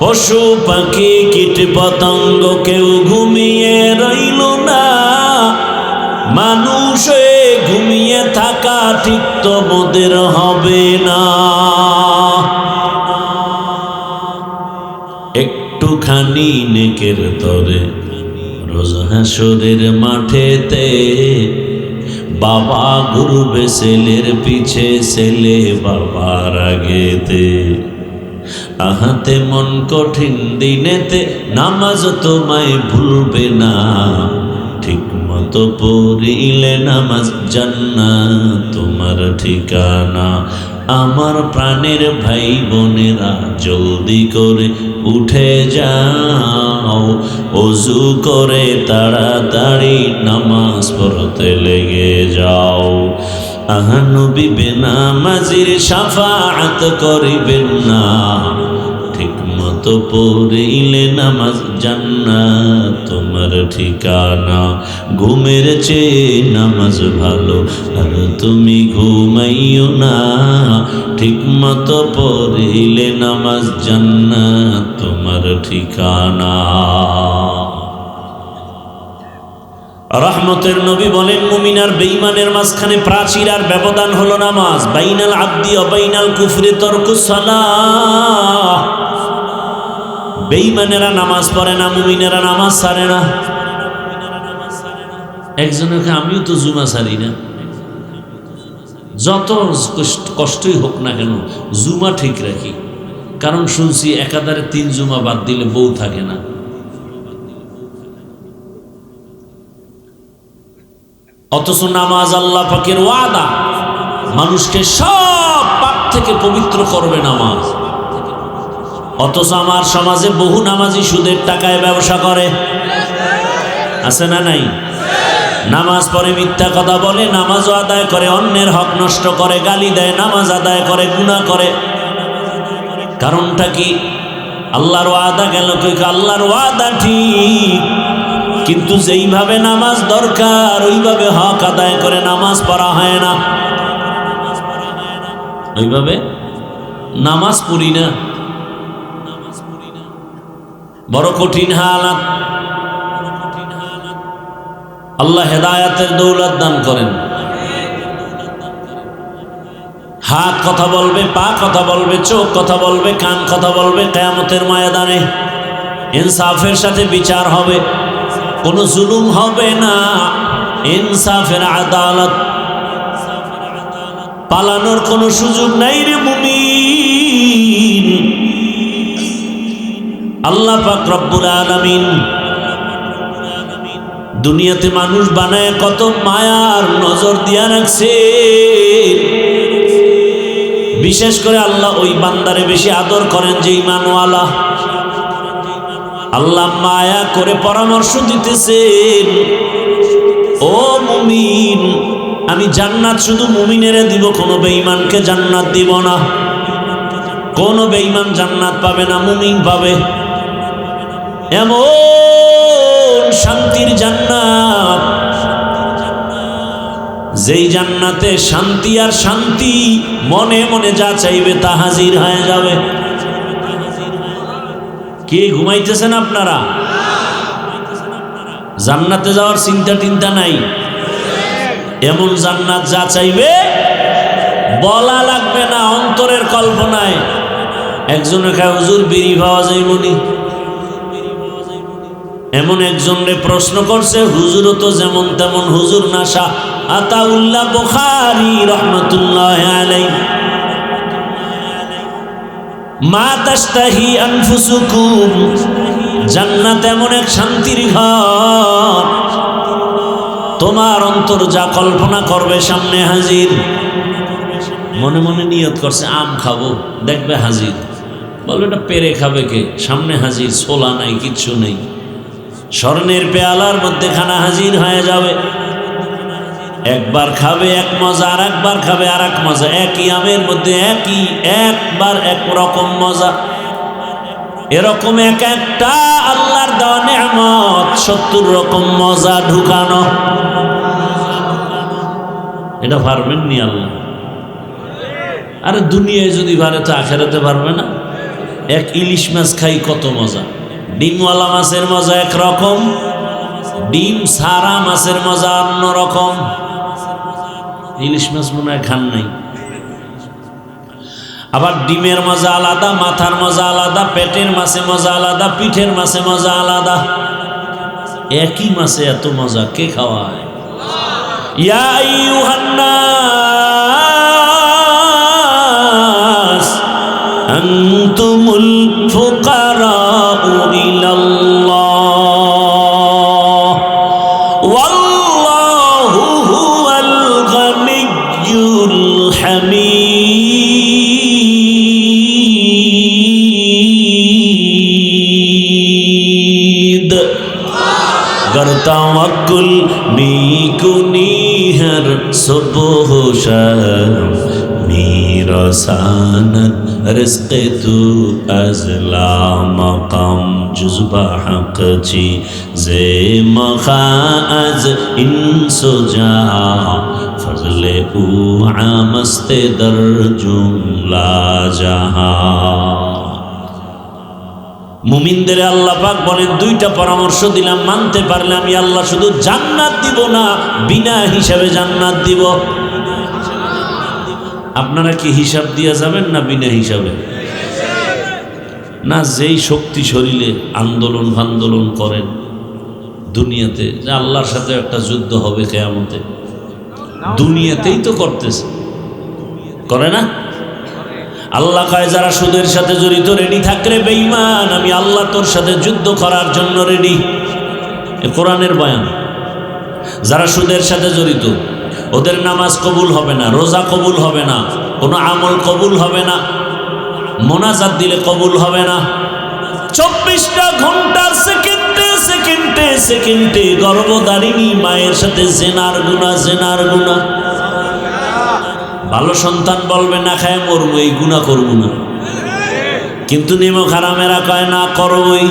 পশু পাখি কীট পতঙ্গ কেউ ঘুমিয়ে রইল না মানুষ ঘুমিয়ে থাকা ঠিক তোমাদের হবে না একটুখানি নেকের তরে রোজ হাসরের মাঠেতে বাবা ঘুরবে ছেলের পিছে ছেলে বাবার আগেতে আহাতে মন কঠিন দিনেতে নামাজ তোমায় ভুলবে না ঠিক মতো পড়িলে নামাজ জান্নাত তোমার ঠিকানা আমার প্রাণের ভাই বোনেরা জলদি করে উঠে যাও, ওযু করে তাড়াতাড়ি নামাজ পড়তে লেগে যাও। নবী বেনামাজির শাফাআত করিবেন না, ঠিক মতো পড়িলে নামাজ জান্নাত তোমার ঠিকানা। ঘুমের চেয়ে নামাজ ভালো, আর তুমি ঘুমাইও না, ঠিক মতো পড়িলে নামাজ জান্নাত তোমার ঠিকানা। রহমতের নবী বলেন, মুমিন আর বেঈমানের মাঝখানে প্রাচীর আর ব্যবধান হলো নামাজ। বাইনাল আবদি ওয়া বাইনাল কুফরি তারকুস সালাহ। বেঈমানেরা নামাজ পড়ে না, মুমিনেরা নামাজ ছাড়ে না। একজনকে আমিও তো জুমা ছাড়ি না, যত কষ্টই হোক না কেন জুমা ঠিক রাখি, কারণ শুনছি একাধারে 3 জুমা বাদ দিলে বউ থাকে না। অথচ নামাজ আল্লাহ পাকের ওয়াদা, মানুষকে সব পাপ থেকে পবিত্র করবে নামাজ। অথচ আমার সমাজে বহু নামাজি সুদের টাকায় ব্যবসা করে, আছে না নাই? নামাজ পড়ে মিথ্যা কথা বলে, নামাজও আদায় করে, অন্যের হক নষ্ট করে, গালি দেয়, নামাজ আদায় করে, গুনাহ করে। কারণটা কি? আল্লাহর ওয়াদা গেল কই? আল্লাহর ওয়াদা ঠিক, কিন্তু যেইভাবে নামাজ দরকার ওইভাবে হক আদায় করে নামাজ পড়া হয় না। ওইভাবে নামাজ পড়ি না, বড় কঠিন হালাত। আল্লাহ হেদায়েতের দৌলত দান করেন। হাত কথা বলবে, পা কথা বলবে, চোখ কথা বলবে, কান কথা বলবে। কিয়ামতের ময়দানে ইনসাফের সাথে বিচার হবে, কোনো জুলুম হবে না, ইনসাফের আদালত। পালানোর কোনো সুযোগ নাই রে মুমিন। আল্লাহ পাক রব্বুল আলামিন দুনিয়াতে মানুষ বানায় কত মায়ার নজর দিয়া রাখছে। বিশেষ করে আল্লাহ ওই বান্দারে বেশি আদর করেন যে ঈমানওয়ালা। আল্লাহ মায়া করে পরামর্শ দিতেছেন, ও মুমিন, আমি জান্নাত শুধু মুমিনেরে দিব, কোনো বেঈমানকে জান্নাত দিব না। কোনো বেঈমান জান্নাত পাবে না, মুমিন পাবে। এমন শান্তির জান্নাত, যেই জান্নাতে শান্তি আর শান্তি, মনে মনে যা চাইবে তা হাজির হয়ে যাবে। কে ঘুমাইতেছেন আপনারা? জান্নাতে যাওয়ার চিন্তা টিন্তা নাই। এমন জান্নাত যা চাইবে বলা লাগবে না, অন্তরের কল্পনায়। একজনে কয় হুজুর বিড়ি পাওয়া যাইবনি। এমন একজনরে প্রশ্ন করছে, হুজুরও তো যেমন তেমন হুজুর না। শাহ আতাউল্লাহ বুখারী রাহমাতুল্লাহ আলাইহি, মা তাশতাহি আনফুসুকুম, জান্নাত এমন এক শান্তির ঘর, তোমার অন্তর যা কল্পনা করবে সামনে হাজির। মনে মনে নিয়ত করছে আম খাবো, দেখবে হাজির। বলবে এটা পেরে খাবে কে? সামনে হাজির, ছোলা নাই, কিচ্ছু নেই। স্বর্ণের পেয়ালার মধ্যে খানা হাজির হয়ে যাবে। একবার খাবে এক মজা, আর একবার খাবে আর এক মজা। একই আমের মধ্যে একবার এক রকম মজা। এরকম এক একটা আল্লাহর দেওয়া নেয়ামত, 70 রকম মজা ঢুকানো। এটা পারবেন নি আল্লাহ? আরে দুনিয়ায় যদি পারে তো আখেরাতে পারবে না? এক ইলিশ মাছ খাই কত মজা। ডিমওয়ালা মাছের মজা একরকম, ডিম সারা মাছের মজা অন্য রকম। ইলিশ মাছ মনে হয় খান নাই। আবার ডিমের মজা আলাদা, মাথার মজা আলাদা, পেটের মাছে মজা আলাদা, পিঠের মাছে মজা আলাদা। একই মাছে এত মজা কে খাওয়ায়? ইয়া আইয়ুহান নাস আনতুমুল ফুকারাউ ইলাল্লাহ ওয়াল্লাহু হুয়াল গানিয়্যুল হামিদ। उम्मीद करता वक्ल नीकुनी हर सुबह शाम मेरा सानत रिज़्क़ तू अज़ला मकाम जुज़्बा हक़ ची ज़े मखाज़ इंसुजा फज़ले उ आमस्ते दर जुमला जहां। মুমিনদের আল্লাহ পাক বলেন দুইটা পরামর্শ দিলাম, মানতে পারলে আমি আল্লাহ শুধু জান্নাত দিব না, বিনা হিসাবে জান্নাত দিব। আপনারা কি হিসাব দিয়ে যাবেন না বিনা হিসাবে? না, যেই শক্তি শরীরে আন্দোলন ফান্দোলন করেন দুনিয়াতে যে আল্লাহর সাথে একটা যুদ্ধ হবে কিয়ামতে, দুনিয়াতেই তো করতেছে, করে না? আল্লাহ কয় যারা সুদের সাথে জড়িত রেডি থাকলে বেঈমান, আমি আল্লাহ তোর সাথে যুদ্ধ করার জন্য রেডি। এ কোরআনের বয়ান। যারা সুদের সাথে জড়িত ওদের নামাজ কবুল হবে না, রোজা কবুল হবে না, কোনো আমল কবুল হবে না, মোনাজাত দিলে কবুল হবে না। 24টা ঘন্টা সেকেন্ডে সেকেন্ডে সেকেন্ডে গর্ভধারিণী মায়ের সাথে জেনার গুনাহ, জেনার গুনাহ। ভালো সন্তান বলবে না খায় মরবো, এই গুনাহ করবো না, কিন্তু নিমক হারামেরা কয় না করবই।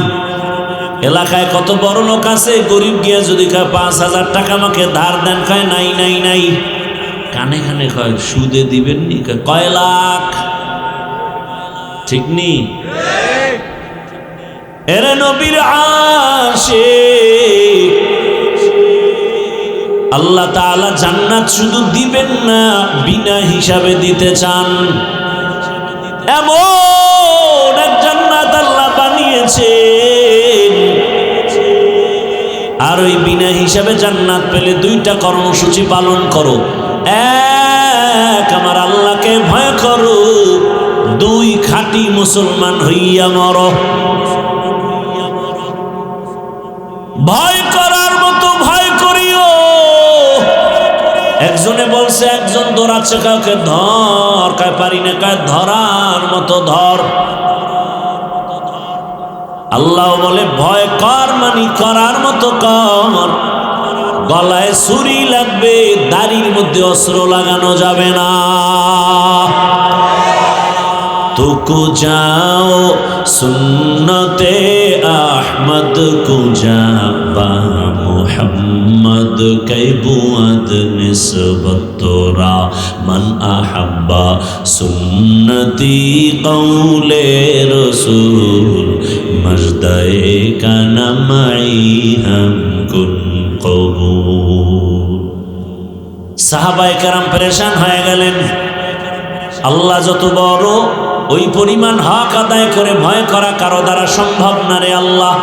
এলাকায় কত বড় লোক আছে, গরিব গিয়া যদি কয় 5,000 টাকা আমাকে ধার দেন, কয় নাই নাই নাই। কানে কানে কয় সুদে দিবেন নি, কয় লাখ, ঠিক নি? এরে নবীর আশিক, আল্লাহ তাআলা জান্নাত শুধু দিবেন না, বিনা হিসাবে দিতে চান। এমন এক জান্নাত আল্লাহ বানিয়েছেন। আর ওই বিনা হিসাবে জান্নাত পেলে দুইটা কর্মসূচি পালন করো। এক, আমার আল্লাহকে ভয় করো। দুই, খাঁটি মুসলমান হইয়া মরো। ভয় করার মতো ভয় করিও। একজনে বলছে একজন দৌড়াচ্ছে, কাউকে ধর, কায় পারি না, কায় ধরার মতো ধর। আল্লাহ বলে ভয় কর মানে করার মতো কর। গলায় ছুরি লাগবে, দাড়ির মধ্যে অস্ত্র লাগানো যাবে না। तुको जाओ सुन्नते अहमद को जाबा मुहम्मद कैबुअद निस्बत तोरा मन अहब्बा सुन्नती कौले रसूल मजदए का नमाई हम कुन कबूल। साहाबाए करम परेशान হয়ে গেলেন। আল্লাহ যত বড়, ওই পরিমাণ হক আদায় করে ভয় করা কারো দ্বারা সম্ভব না রে আল্লাহ।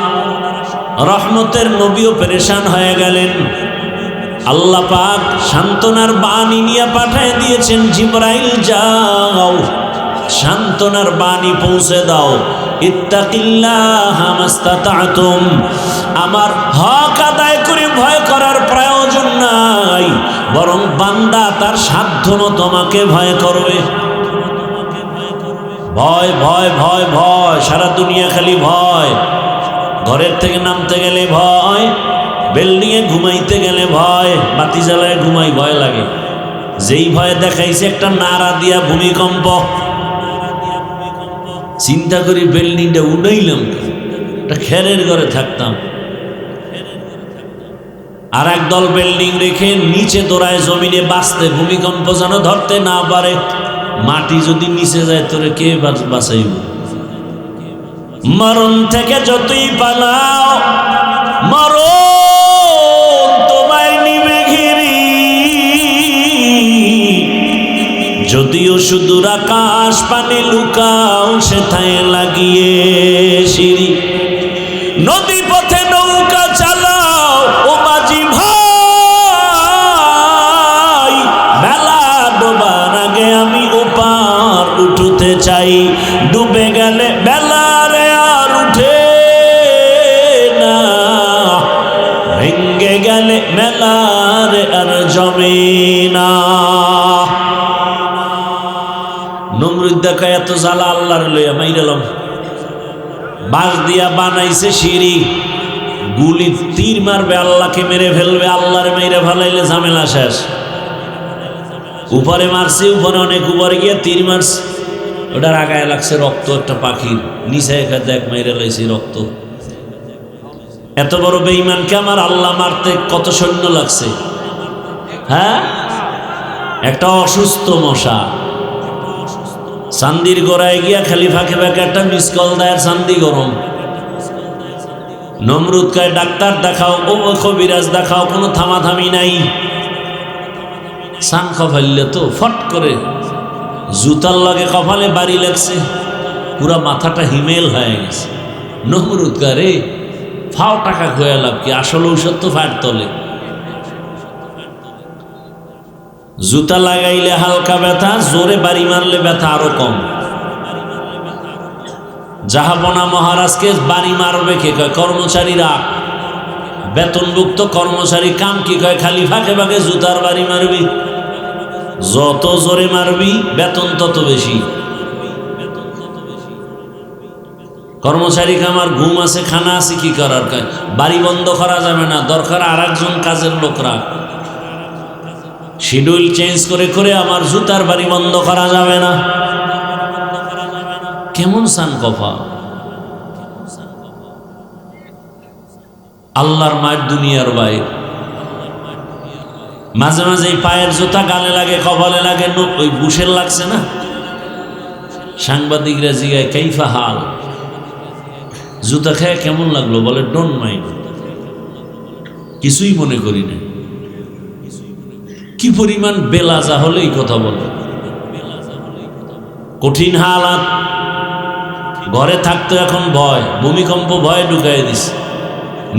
রহমতের নবীও পেরেশান হয়ে গেলেন। আল্লাহ পাক সান্ত্বনার বাণী নিয়ে পাঠিয়ে দিয়েছেন, জিবরাইল যাও সান্ত্বনার বাণী পৌঁছে দাও। ইত্তাকিল্লাহা মাস্তাতাতুম, আমার হক আদায় করে ভয় করার প্রয়োজন নাই, বরং বান্দা তার সাধ্য মতো আমাকে ভয় করবে। ভয় ভয় ভয় ভয়, সারা দুনিয়া খালি ভয়। ঘরের থেকে নামতে গেলে ভয়, বিল্ডিংয়ে ঘুমাইতে গেলে ভয়, বাতি জ্বালায় ঘুমাই ভয় লাগে। যেই ভয় দেখাইছে একটা নাড়া দিয়া ভূমিকম্প। চিন্তা করি বিল্ডিংটা উড়াইলাম, একটা খেরের ঘরে থাকতাম, আর একদল বিল্ডিং রেখে নিচে দৌড়ায় জমিনে বাঁচতে, ভূমিকম্প যেন ধরতে না পারে। মাটি যদি নিচে যায় তোরে কে বাঁচাইব? মরণ থেকে যতই পালাও, মরণ তোমায় নিবে ঘিরি। যদিও সুদূর আকাশ পানে লুকাও, সেথায় লাগিয়ে সিঁড়ি। নদী পথে নৌকা চালাও ও মাঝি ভাই, বেলা ডোবার আগে আমি ওপার উঠতে চাই। ডুবে গেলে বেলারে আর উঠে না, ভেঙ্গে গেলে মেলারে আর জমে না। নমরুদ দেখা এত জ্বালা আল্লাহর লইয়া মাইরালাম, বাঁশ দিয়া বানাইছে সিঁড়ি, গুলি তীর মারবে আল্লাহকে মেরে ফেলবে, আল্লাহর মেরে ফেলাইলে ঝামেলা শেষ। উপরে মারছে, উপরে অনেক উপরে গিয়ে তীর মারছে, ওটার আগায় লাগছে রক্ত একটা পাখির, নিচে এক মেরে লাইছে রক্ত। এত বড় বেঈমানকে আমার আল্লাহ মারতে কত সৈন্য লাগছে। হ্যাঁ, একটা অসুস্থ মশা চান্দির গোড়ায় গিয়া খালি ফাঁকে ফাঁকে একটা মিস কল দেয়, চান্দি গরম। নমরুদ কয় ডাক্তার দেখাও, ও কবিরাজ দেখাও, কোনো থামাথামি নাই। সান কফাইলে তো ফট করে জুতার লগে কপালে বাড়ি লাগছে, পুরা মাথাটা হিমেল হয়ে গেছে। নমরুদ কয় রে ফাও টাকা খোয়া লাভ কি, আসল ঔষধ তো ফাট তলে। জুতা লাগাইলে হালকা ব্যথা, জোরে বাড়ি মারলে ব্যথা আরো কম। জাহাপনা মহারাজকে বাড়ি মারবে কে? কয় কর্মচারীরা, বেতনভুক্ত কর্মচারী। কাম কি? কয় খালি ফাঁকে ফাঁকে জুতার বাড়ি মারবি, যত জোরে মারবি বেতন তত বেশি। কর্মচারী আমার ঘুম আছে, খানা আছে, কি করার? কয় বাড়ি বন্ধ করা যাবে না, দরকার আর একজন কাজের লোকরা। শিডিউল চেঞ্জ করে করে আমার জুতার বাড়ি বন্ধ করা যাবে না। কেমন সান কফা! আল্লাহর মায়ের দুনিয়ার বাইর। মাঝে মাঝে এই পায়ের জুতা গালে লাগে, কপালে লাগে, ওই বুশের লাগছে না। সাংবাদিকরা জিগায় কাইফা হাল, জুতা খেয়ে কেমন লাগলো? বলে ডোন্ট মাইন্ড, কিছুই মনে করি না। কি পরিমাণ বেলাজা হলে এই কথা বলে! কঠিন হালাত। ঘরে থাকতো এখন ভয়, ভূমিকম্প ভয় ঢুকাই দিস,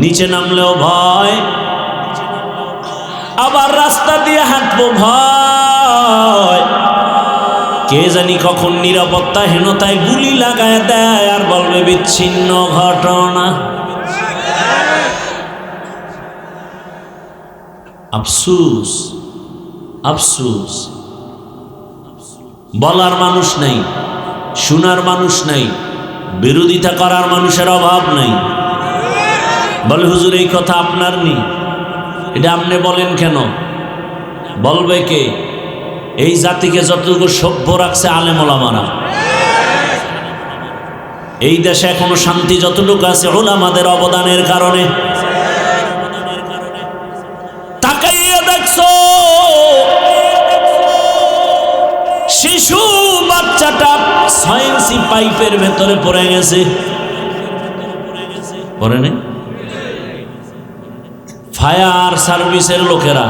নিচে নামলেও ভয়, আবার রাস্তা দিয়ে হাঁটবো ভয়। কে জানি কখন নিরাপত্তাহীনতায় গুলি লাগায় দেয় আর বলবে বিচ্ছিন্ন ঘটনা। আফসুস, আফসুস। বলার মানুষ নাই, শোনার মানুষ নাই, বিরোধিতা করার মানুষের অভাব নাই। বলে হুজুর এই কথা আপনার নি, এটা আপনি বলেন কেন? বলবে কে? এই জাতিকে যতটুকু সভ্য রাখছে আলেম ওলামারা। এই দেশে এখনো শান্তি যতটুকু আছে ওলামাদের অবদানের কারণে। তাকাইয়া দেখছো শিশু বাচ্চাটা 6 ইঞ্চি পাইপের ভেতরে পড়ে গেছে, পড়ে নেই? ফায়ার সার্ভিসের লোকেরা,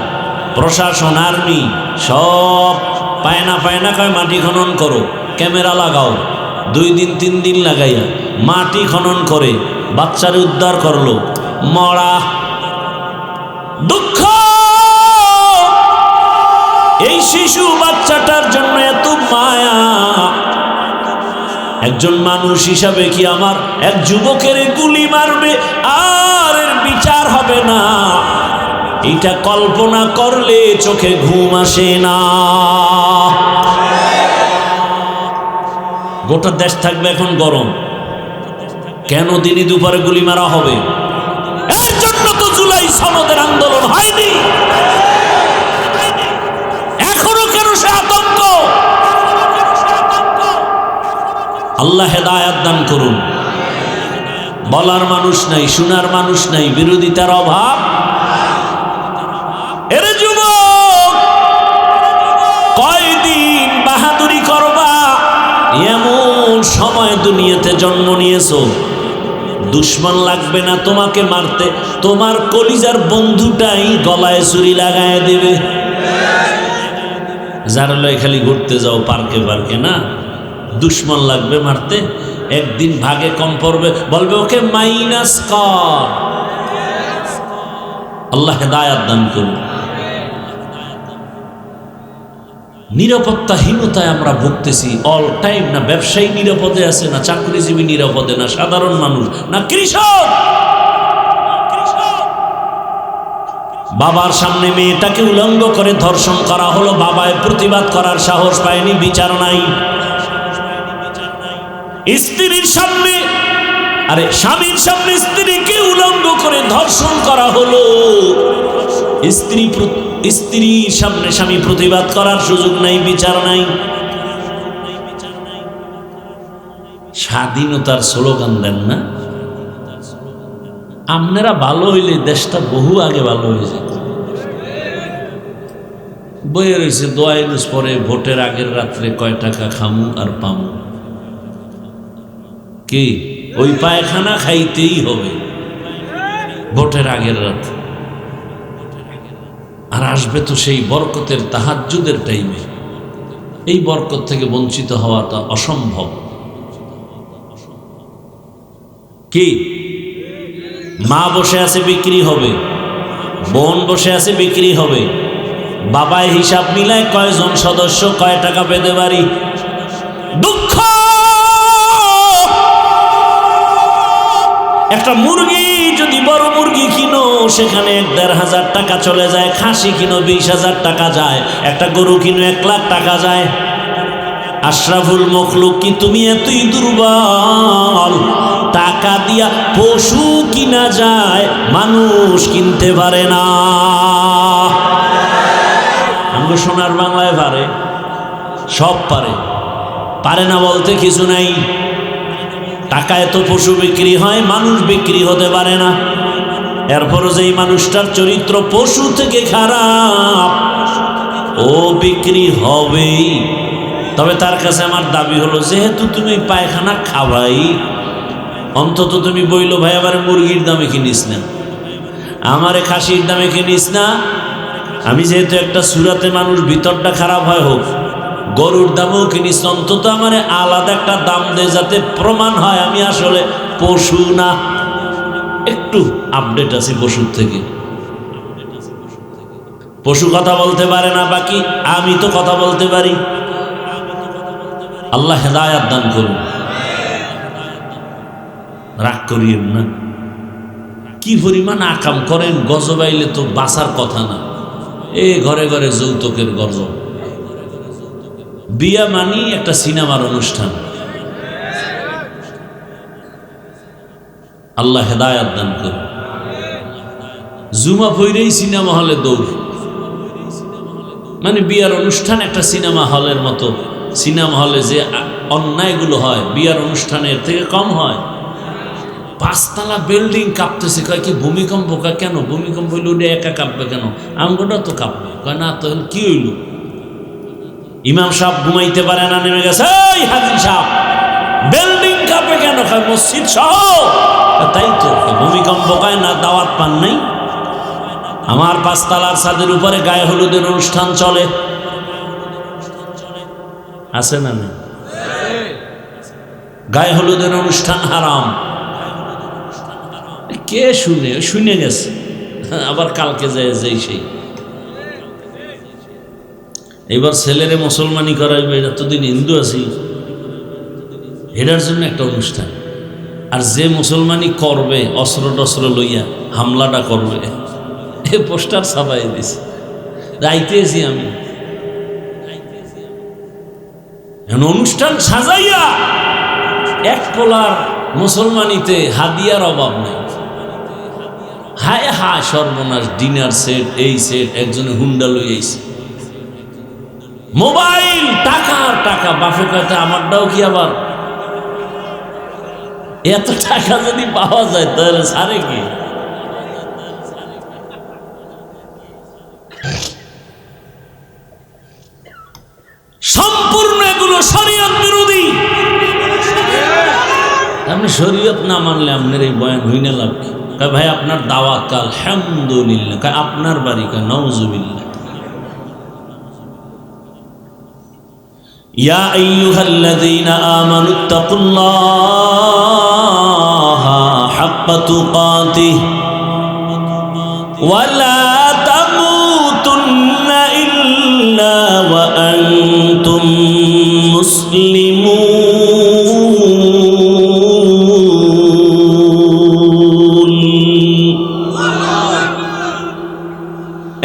প্রশাসন, আর্মি সব পায় না কয় মাটি খনন করো, ক্যামেরা লাগাও। 2 দিন 3 দিন লাগাইয়া মাটি খনন করে বাচ্চারে উদ্ধার করলো। মরা দুঃখ, এই শিশু বাচ্চাটার জন্য এত মায়া। একজন মানুষ হিসাবে কি আমার এক যুবকের গুলি মারবে আর এর বিচার হবে না? এটা কল্পনা করলে চোখে ঘুম আসে না। গোটা দেশ থাকবে এখন গরম, কেন দিনই দুপুরে গুলি মারা হবে? এর জন্য তো জুলাই সনদের আন্দোলন হয়নি। এখনো কেন সে আতঙ্ক? আল্লাহ হেদায়েত দান করুন। বলার মানুষ নাই, শোনার মানুষ নাই, বিরোধিতার অভাব। এর যুবক, কয়দিন বাহাদুরি করবা? এমন সময় দুনিয়াতে জন্ম নিয়েছো, দুশ্মন লাগবে না তোমাকে মারতে, তোমার কলিজার বন্ধুটাই গলায় ছুরি লাগায় দেবে। যারা লয় খালি ঘুরতে যাও পার্কে পার্কে, না, দুশ্মন লাগবে মারতে, একদিন ভাগে কম পড়বে, বলবে ওকে মাইনাস কর। আল্লাহ হেদায়েত দান করুন। নিরাপত্তাহীনতায় আমরা ভুগতেছি অল টাইম। না ব্যবসায়ী নিরাপদে আছে, না চাকরিজীবী নিরাপদে, না সাধারণ মানুষ, না কৃষক। বাবার সামনে মেয়েটাকে উলঙ্গ করে ধর্ষণ করা হলো, বাবায় প্রতিবাদ করার সাহস পায়নি, বিচার নাই। স্ত্রীর সামনে আরে স্বামীর সামনে স্ত্রীকে উলঙ্গ করে ধর্ষণ করা হলো, স্ত্রীর সামনে স্বামী প্রতিবাদ করার সুযোগ নাই, বিচার নাই। স্বাধীনতার স্লোগান দেন না? আপনারা ভালো হইলে দেশটা বহু আগে ভালো হয়ে যেত। বইয়ে রয়েছে দোয়া ইউনুস পরে ভোটের আগের রাত্রে কয় টাকা খামু আর পামু। কি ওই পায়খানা খাইতেই হবে ভোটের আগের রাত। আর আসবে তো সেই বরকতের তাহাজ্জুদের টাইমে। এই বরকত থেকে বঞ্চিত হওয়াটা অসম্ভব। কি মা বসে আছে বিক্রি হবে, বোন বসে আছে বিক্রি হবে, বাবায় হিসাব মিলায় কয়জন সদস্য কয় টাকা পেতে পারি। দুঃখ, একটা মুরগি যদি বড় মুরগি কিনো সেখানে ১,৫০০ টাকা চলে যায়, খাসি কিনো ২০,০০০ টাকা যায়, একটা গরু কিনো ১,০০,০০০ টাকা যায়। আশরাফুল মখলুক কি তুমি এতই দুর্বল? টাকা দিয়া পশু কিনা যায়, মানুষ কিনতে পারে না। আমরা সোনার বাংলায় পারে, সব পারে, পারে না বলতে কিছু নাই। টাকায় তো পশু বিক্রি হয়, মানুষ বিক্রি হতে পারে না। এরপরও যেই মানুষটার চরিত্র পশু থেকে খারাপ, ও বিক্রি হবেই। তবে তার কাছে আমার দাবি হলো, যেহেতু তুমি পায়খানা খাওয়াই, অন্তত তুমি বইলো ভাই আমার মুরগির দামে কিনিস না, আমারে খাসির দামে কিনিস না। আমি যেহেতু একটা সুরাতে মানুষ ভিতরটা খারাপ হয় হোক, গরুর দামেও কিনিস, অন্তত আমার আলাদা একটা দাম দে, যাতে প্রমাণ হয় আমি আসলে পশু না, একটু আপডেট আছি পশুর থেকে। পশু কথা বলতে পারে না, বাকি আমি তো কথা বলতে পারি। আল্লাহ হেদায়াত দান করুন। রাগ করিয়েন না। কি পরিমাণ আকাম করেন, গজবাইলে তো বাঁচার কথা না। এ ঘরে ঘরে যৌতুকের গজব। বিয়া মানি একটা সিনেমার অনুষ্ঠান। আল্লাহ হেদায়াত দান করুন। জুমা পইরেই সিনেমা হলে দৌড়, মানে বিয়ার অনুষ্ঠান একটা সিনেমা হলের মতো। সিনেমা হলে যে অন্যায়গুলো হয় বিয়ার অনুষ্ঠানের থেকে কম হয়। ৫ তলা বিল্ডিং কাঁপতেছে, কয় কি ভূমিকম্প? কয় কেন ভূমিকম্প হইল? ওটা একা কাঁপবে কেন? আমগোটা তো কাঁপবে। কয় না, তো কি হইল? ইমাম সাহেব ঘুমাইতে পারে না, নেমে গেছে, এই হাজি সাহেব বিল্ডিং কাঁপে কেন? কয় মসজিদ সহ। তাই তো, ভূমিকম্প কয় না, দাওয়াত পান নাই? আমার ৫ তলার ছাদের উপরে গায়ে হলুদের অনুষ্ঠান চলে, আছে না? না, গায়ে হলুদের অনুষ্ঠান হারাম। কে শুনে গেছে, আবার কালকে যায় যেই সেই। এবার ছেলেরে মুসলমানি করাইবে, এতদিন হিন্দু আছি, এটার জন্য একটা অনুষ্ঠান। আর যে মুসলমানি করবে অস্ত্র টস্ত্র লইয়া হামলাটা করবে, এ পোস্টার ছাপাই দিছে। যাইতেছি আমি, অনুষ্ঠান সাজাইয়া এক পোলার মুসলমানিতে হাদিয়ার অভাব নেই। হায় হায় সর্বনাশ, ডিনার সেট, এই সেট, একজনে হুন্ডা লইয়াছে, মোবাইল, টাকার টাকা। বাপে কয়টা আমারটাও কি আবার? এত টাকা যদি পাওয়া যায় তাহলে সারে কি? সম্পূর্ণ এগুলো শরীয়ত বিরোধী। আপনি শরীয়ত না মানলে আপনার এই বয়ান হই না লাভ কি? ভাই আপনার দাওয়াত কাল আলহামদুলিল্লাহ, আপনার বাড়ি কা নাউজুবিল্লাহ। ইয়া আইয়ুহাল্লাযীনা আমানুত্তাকুল্লাহা হাক্কা তুকাতিহি ওয়া লা তামুতুন্না ইল্লা ওয়া আনতুম মুসলিমুন।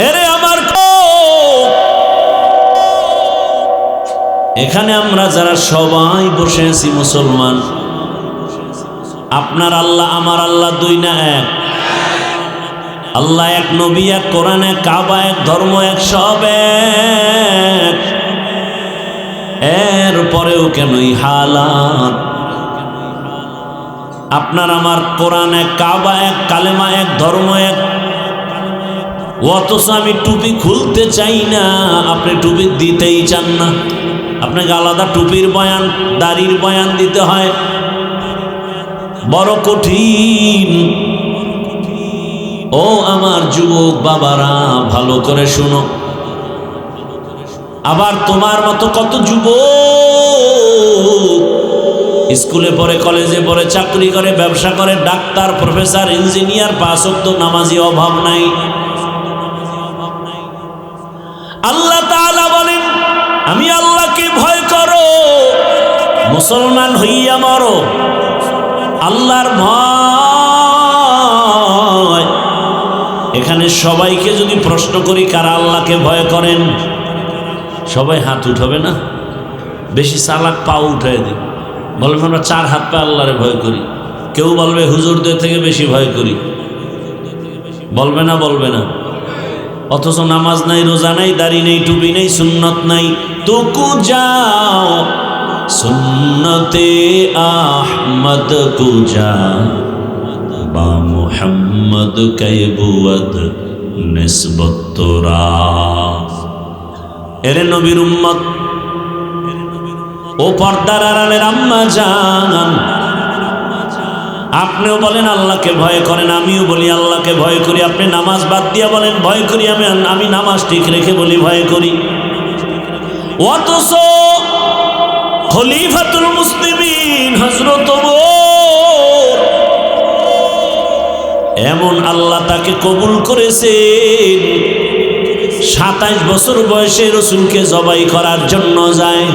এরে আমার এখানে আমরা যারা সবাই বসে আছি মুসলমান, আপনার আল্লাহ আমার আল্লাহ দুই না এক? আল্লাহ এক, নবী এক, কোরআন এক, কাবা এক, ধর্ম এক, সব এক। এরপরেও কেন এই হালাত? আপনার আমার কোরআন এক, কাবা এক, কালেমা এক, ধর্ম এক, অথচ আমি টুপি খুলতে চাই না, আপনি টুপি দিতেই চান না। আপনাকে আলাদা টুপির বয়ান, দাড়ির বয়ান দিতে হয়, বড় কঠিন। ও আমার যুবক বাবারা, ভালো করে শুনো। আবার তোমার মতো কত যুবক স্কুলে পড়ে, কলেজে পড়ে, চাকরি করে, ব্যবসা করে, ডাক্তার, প্রফেসর, ইঞ্জিনিয়ার, পাঁচ ওয়াক্ত নামাজি, অভাব নাই। আল্লাহ তাআলা বলেন, আমি আল্লাহকে ভয় করো, মুসলমান হইয়া মরো। আল্লাহর ভয়। এখানে সবাইকে যদি প্রশ্ন করি কারা আল্লাহকে ভয় করেন, সবাই হাত উঠাবে না? বেশি চালাক পাও উঠাই দিই, বলবে আমরা 4 হাত পা আল্লাহরে ভয় করি। কেউ বলবে হুজুরদের থেকে বেশি ভয় করি, বলবে না? বলবে না? অথচ নামাজ নাই, রোজা নাই, দাড়ি নেই, টুপি নেই, সুন্নত নাই। তুকু যাও সুন্নতে আহমদ কুজা, বা মুহাম্মদ কাইবুয়াদ নিসবত তোরা। এরে নবীর উম্মত, ও পর্দার আড়ালের আম্মা জান, আপনিও বলেন আল্লাহকে ভয় করেন, আমিও বলি আল্লাহকে ভয় করি। আপনি নামাজ বাদ দিয়া বলেন ভয় করি, আমি নামাজ ঠিক রেখে বলি ভয় করি। অথচ খলিফাতুল মুসলিমিন হযরত ওমর, এমন আল্লাহ তাকে কবুল করেছেন, 27 বছর বয়সে রাসূলকে জবাই করার জন্য যায়।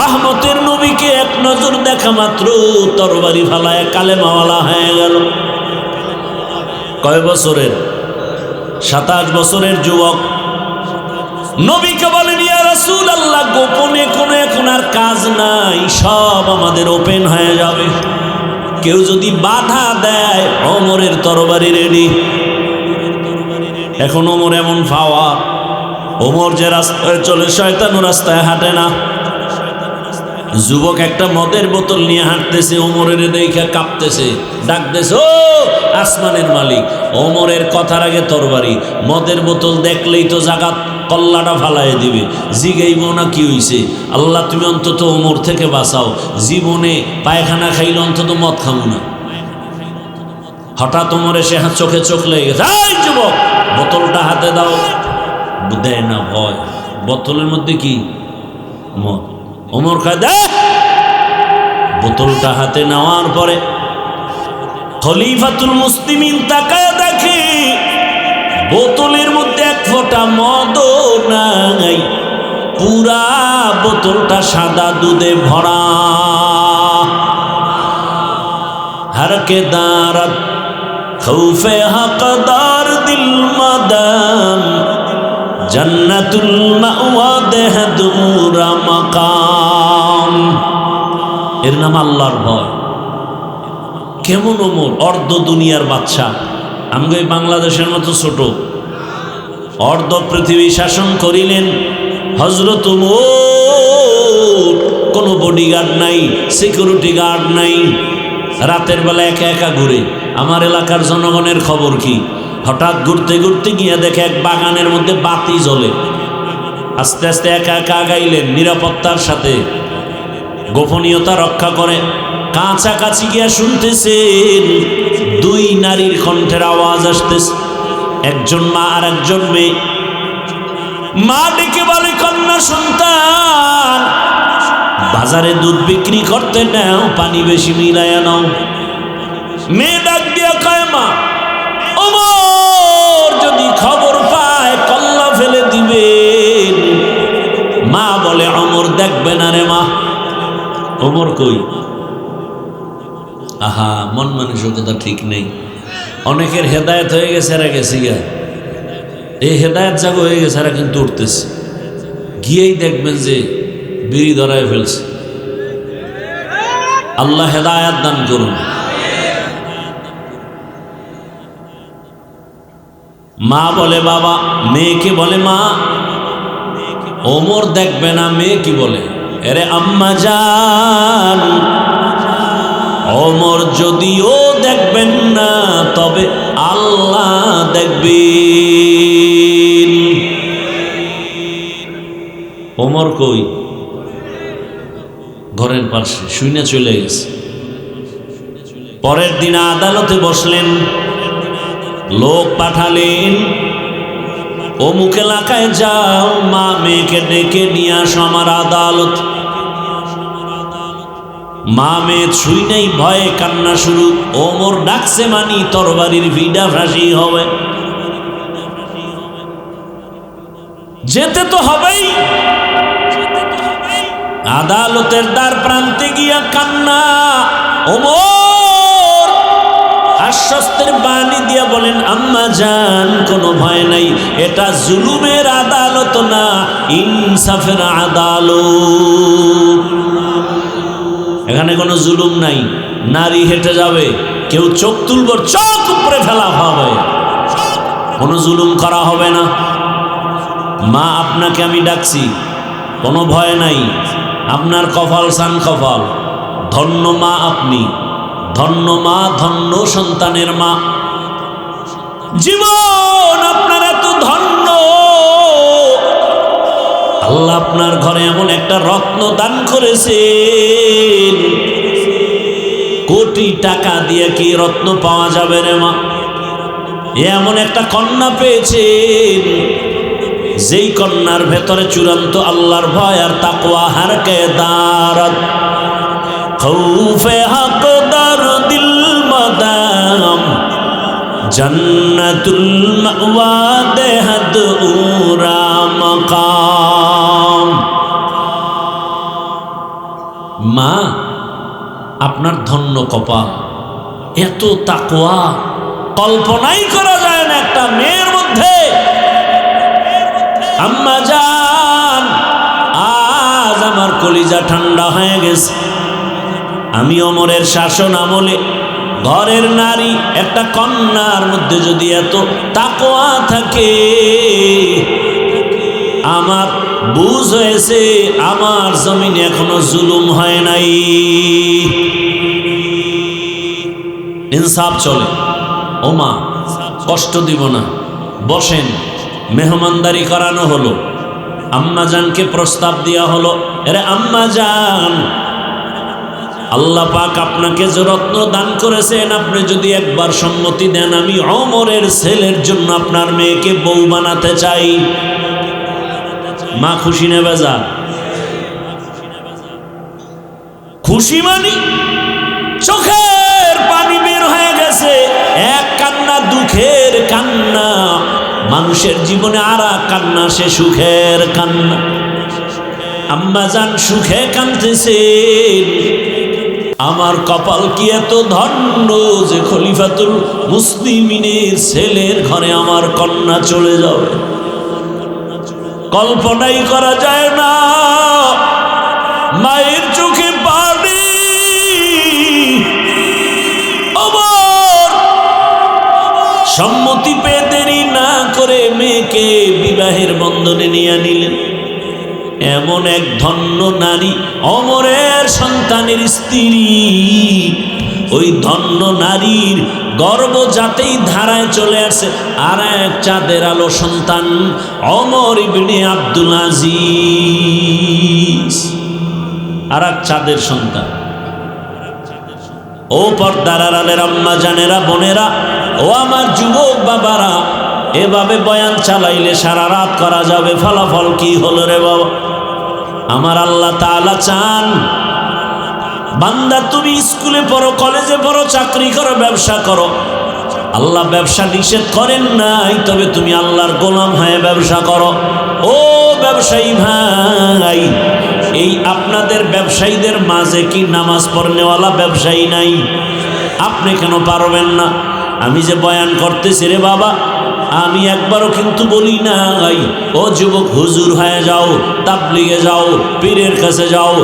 রহমতের নবীকে এক নজর দেখা মাত্র তরবারি ফালায় কালেমাওয়ালা হয়ে গেল। কয় বছরের? 27 বছরের যুবক। নবীকে বলেন, ইয়া রাসূলুল্লাহ, গোপনে কোনো এখন আর কাজ নাই, সব আমাদের ওপেন হয়ে যাবে। কেউ যদি বাধা দেয়, ওমরের তরবারি রেডি। এখন ওমর এমন ফাওয়া, ওমর যে রাস্তায় চলে শয়তানও রাস্তায় হাঁটে না। যুবক একটা মদের বোতল নিয়ে হাঁটতেছে, ওমরের দেখে কাঁপতেছে, ডাকতেছে, ও আসমানের মালিক। ওমরের কথার আগে তরবারি। মদের বোতল দেখলেই তো জাগাত কল্লাটা ফালাই দিবে, জিগাইব না কি হইছে। আল্লাহ তুমি অন্তত ওমর থেকে বাঁচাও, জীবনে পায়খানা খাইলে অন্তত মদ খাবো না। হঠাৎ ওমর এসে চোখে চোখ লেগে গেছে, এই যুবক বোতলটা হাতে দাও। দেয় না, ভয়। বোতলের মধ্যে কি? মদ। ওমর কয়, দে। বোতলটা হাতে নেওয়ার পরে খলিফাতুল মুসলিমিন তাকায় দেখে বোতলের মধ্যে এক ফোঁটা মদও নাই, পুরা বোতলটা সাদা দুধে ভরা। হরকে দারত খৌফে হকদার দিল মাদাম, জান্নাতুল মাওয়া দেহদুরা মাকাম। এর নাম আল্লাহর ভয়। কেমন ওমর, অর্ধ দুনিয়ার বাদশা। আমগো এই বাংলাদেশের মতো ছোট, অর্ধ পৃথিবী শাসন করিলেন হযরত ওমর। কোনো বডিগার্ড নাই, সিকিউরিটি গার্ড নাই, রাতের বেলা একা একা ঘুরে। আমার এলাকার জনগণের খবর কি? হঠাৎ ঘুরতে ঘুরতে গিয়ে দেখে এক বাগানের মধ্যে বাতি জ্বলে। আস্তে আস্তে একা একা আগাইলেন, নিরাপত্তার সাথে, গোপনীয়তা রক্ষা করে। কাছাকাছি গিয়া শুনতেছেন 2 নারীর কণ্ঠের আওয়াজ আসতেছে, একজন মা আর একজন মেয়ে। মা ডেকে বলে, কন্যা সন্তান, বাজারে দুধ বিক্রি করতে নাও, পানি বেশি মিলাইয়া নাও। মেয়ে ডাক দিয়া কয়, মা ওমর যদি খবর পায় কল্লা ফেলে দিবেন। মা বলে, ওমর দেখবে না রে মা। ওমর কই? আহা, মন মানসিকতা ঠিক নেই। অনেকের হেদায়েত হয়ে গেছে, এরা গেছে গিয়া, এই হেদায়েত জাগো হয়ে গেছে, এরা কিন্তু উঠতেছে। গিয়েই দেখবেন যে বিড়ি ধরায় ফেলছে। আল্লাহ হেদায়েত দান করুন। মা বলে বাবা, মেয়েকে বলে মা। ওমর দেখবে না মেয়ে কি বলে, আরে আম্মা জান, ওমর যদিও দেখবেন না তবে আল্লাহ দেখবেন। ওমর কই? ঘরের পাশে শুনে চলে গেছে। পরের দিন আদালতে বসলেন, লোক পাঠালেন, অমুক এলাকায় যাও, মা মেয়েকে ডেকে নিয়ে আসো আমার আদালত। মা মেয়ে ছুই নেই, ভয়ে কান্না শুরু। ওমর ডাকছে মানি তরবারির ভিডা ফাঁসি হবে, যেতে তো হবেই। আদালতের দ্বার প্রান্তে গিয়া কান্না। ওমর আশ্বস্তের বাণী দিয়া বলেন, আম্মা জান কোনো ভয় নাই, এটা জুলুমের আদালত না, ইনসাফের আদালত। এখানে কোনো জুলুম নাই। নারী হেঁটে যাবে, কেউ চোখ তুলব, চোখ উপরে ফেলা হবে, কোনো জুলুম করা হবে না। মা আপনাকে আমি ডাকছি, কোনো ভয় নাই। আপনার কপাল সান কপাল, ধন্য মা আপনি, ধন্য মা, ধন্য সন্তানের মা। জীবন আপনার এত ধন্য, আল্লাহ আপনার ঘরে এমন একটা রত্ন দান করেছেন, কোটি টাকা দিয়ে কি রত্ন পাওয়া যাবে রে মা? এমন একটা কন্যা পেয়েছেন, যেই কন্যার ভেতরে চূড়ান্ত আল্লাহর ভয় আর তাকওয়া হারকে দারত খৌফে হকদার দিল মাদাম জান্নাতুল মাওয়া দেহাদ উরা মাকাম। মা আপনার ধন্য কপাল, এত তাকওয়া কল্পনাই করা যায় না একটা মেয়ের মধ্যে। আম্মা জান, আজ আমার কলিজা ঠান্ডা হয়ে গেছে। আমি ওমরের শাসন আমলে ঘরের নারী একটা কন্যার মধ্যে যদি এত তাকওয়া থাকে, আমার বুঝ হয়েছে আমার জমিনে এখনো জুলুম হয় নাই। ইনসাফ চলে। ও মা, কষ্ট দিব না, বসেন। মেহমানদারি করানো হলো, আম্মা জানকে প্রস্তাব দেওয়া হলো, আরে আম্মা জান, আল্লাহ পাক আপনাকে যে রত্ন দান করেছেন, আপনি যদি একবার সম্মতি দেন, আমি ওমরের ছেলের জন্য আপনার মেয়েকে বউ বানাতে চাই। মা খুশি না বেজার? খুশি মানি চোখের পানি বের হয়ে গেছে। এক কান্না দুঃখের কান্না, মানুষের জীবনে আর এক কান্না, সে সুখের কান্না। আম্মা জান সুখে কাঁদতেছেন, আমার কপাল কি এত ধন্য যে খলিফাতুল মুসলিমিনের ছেলের ঘরে আমার কন্যা চলে যাবে। কল্পনাই করা যায় না। মায়ের চোখে পানি। সম্মতি পেয়ে দেরি না করে মেয়েকে বিবাহের বন্ধনে নিয়ে নিলেন। এমন এক ধন্য নারী, ওমরের সন্তানের স্ত্রী। ওই ধন্য নারীর গর্ব যাতেই ধারায় চলে আসে আর এক চাঁদের আলো সন্তান, ওমর ইবনে আব্দুল আজিজ, আর এক চাঁদের সন্তান। ও পর্দার আড়ালের আম্মা জানেরা, বোনেরা, ও আমার যুবক বাবারা, এভাবে বয়ান চালাইলে সারা রাত করা যাবে। ফলাফল কি হলো রে বাবা? আমার আল্লাহ তাআলা চান, বান্দা তুমি স্কুলে পড়ো, কলেজে পড়ো, চাকরি করো, ব্যবসা করো, আল্লাহ ব্যবসা নিষেধ করেন নাই, তবে তুমি আল্লাহর গোলাম হয়ে ব্যবসা করো। ও ব্যবসায়ী ভাই, এই আপনাদের ব্যবসায়ীদের মাঝে কি নামাজ পড়নেওয়ালা ব্যবসায়ী নাই? আপনি কেন পারবেন না? আমি যে বয়ান করতেছি রে বাবা, আমি একবারও কিন্তু বলি নাই ও যুবক হুজুর হয়ে যাও, তাবলিগে যাও, পীরের কাছে যাও,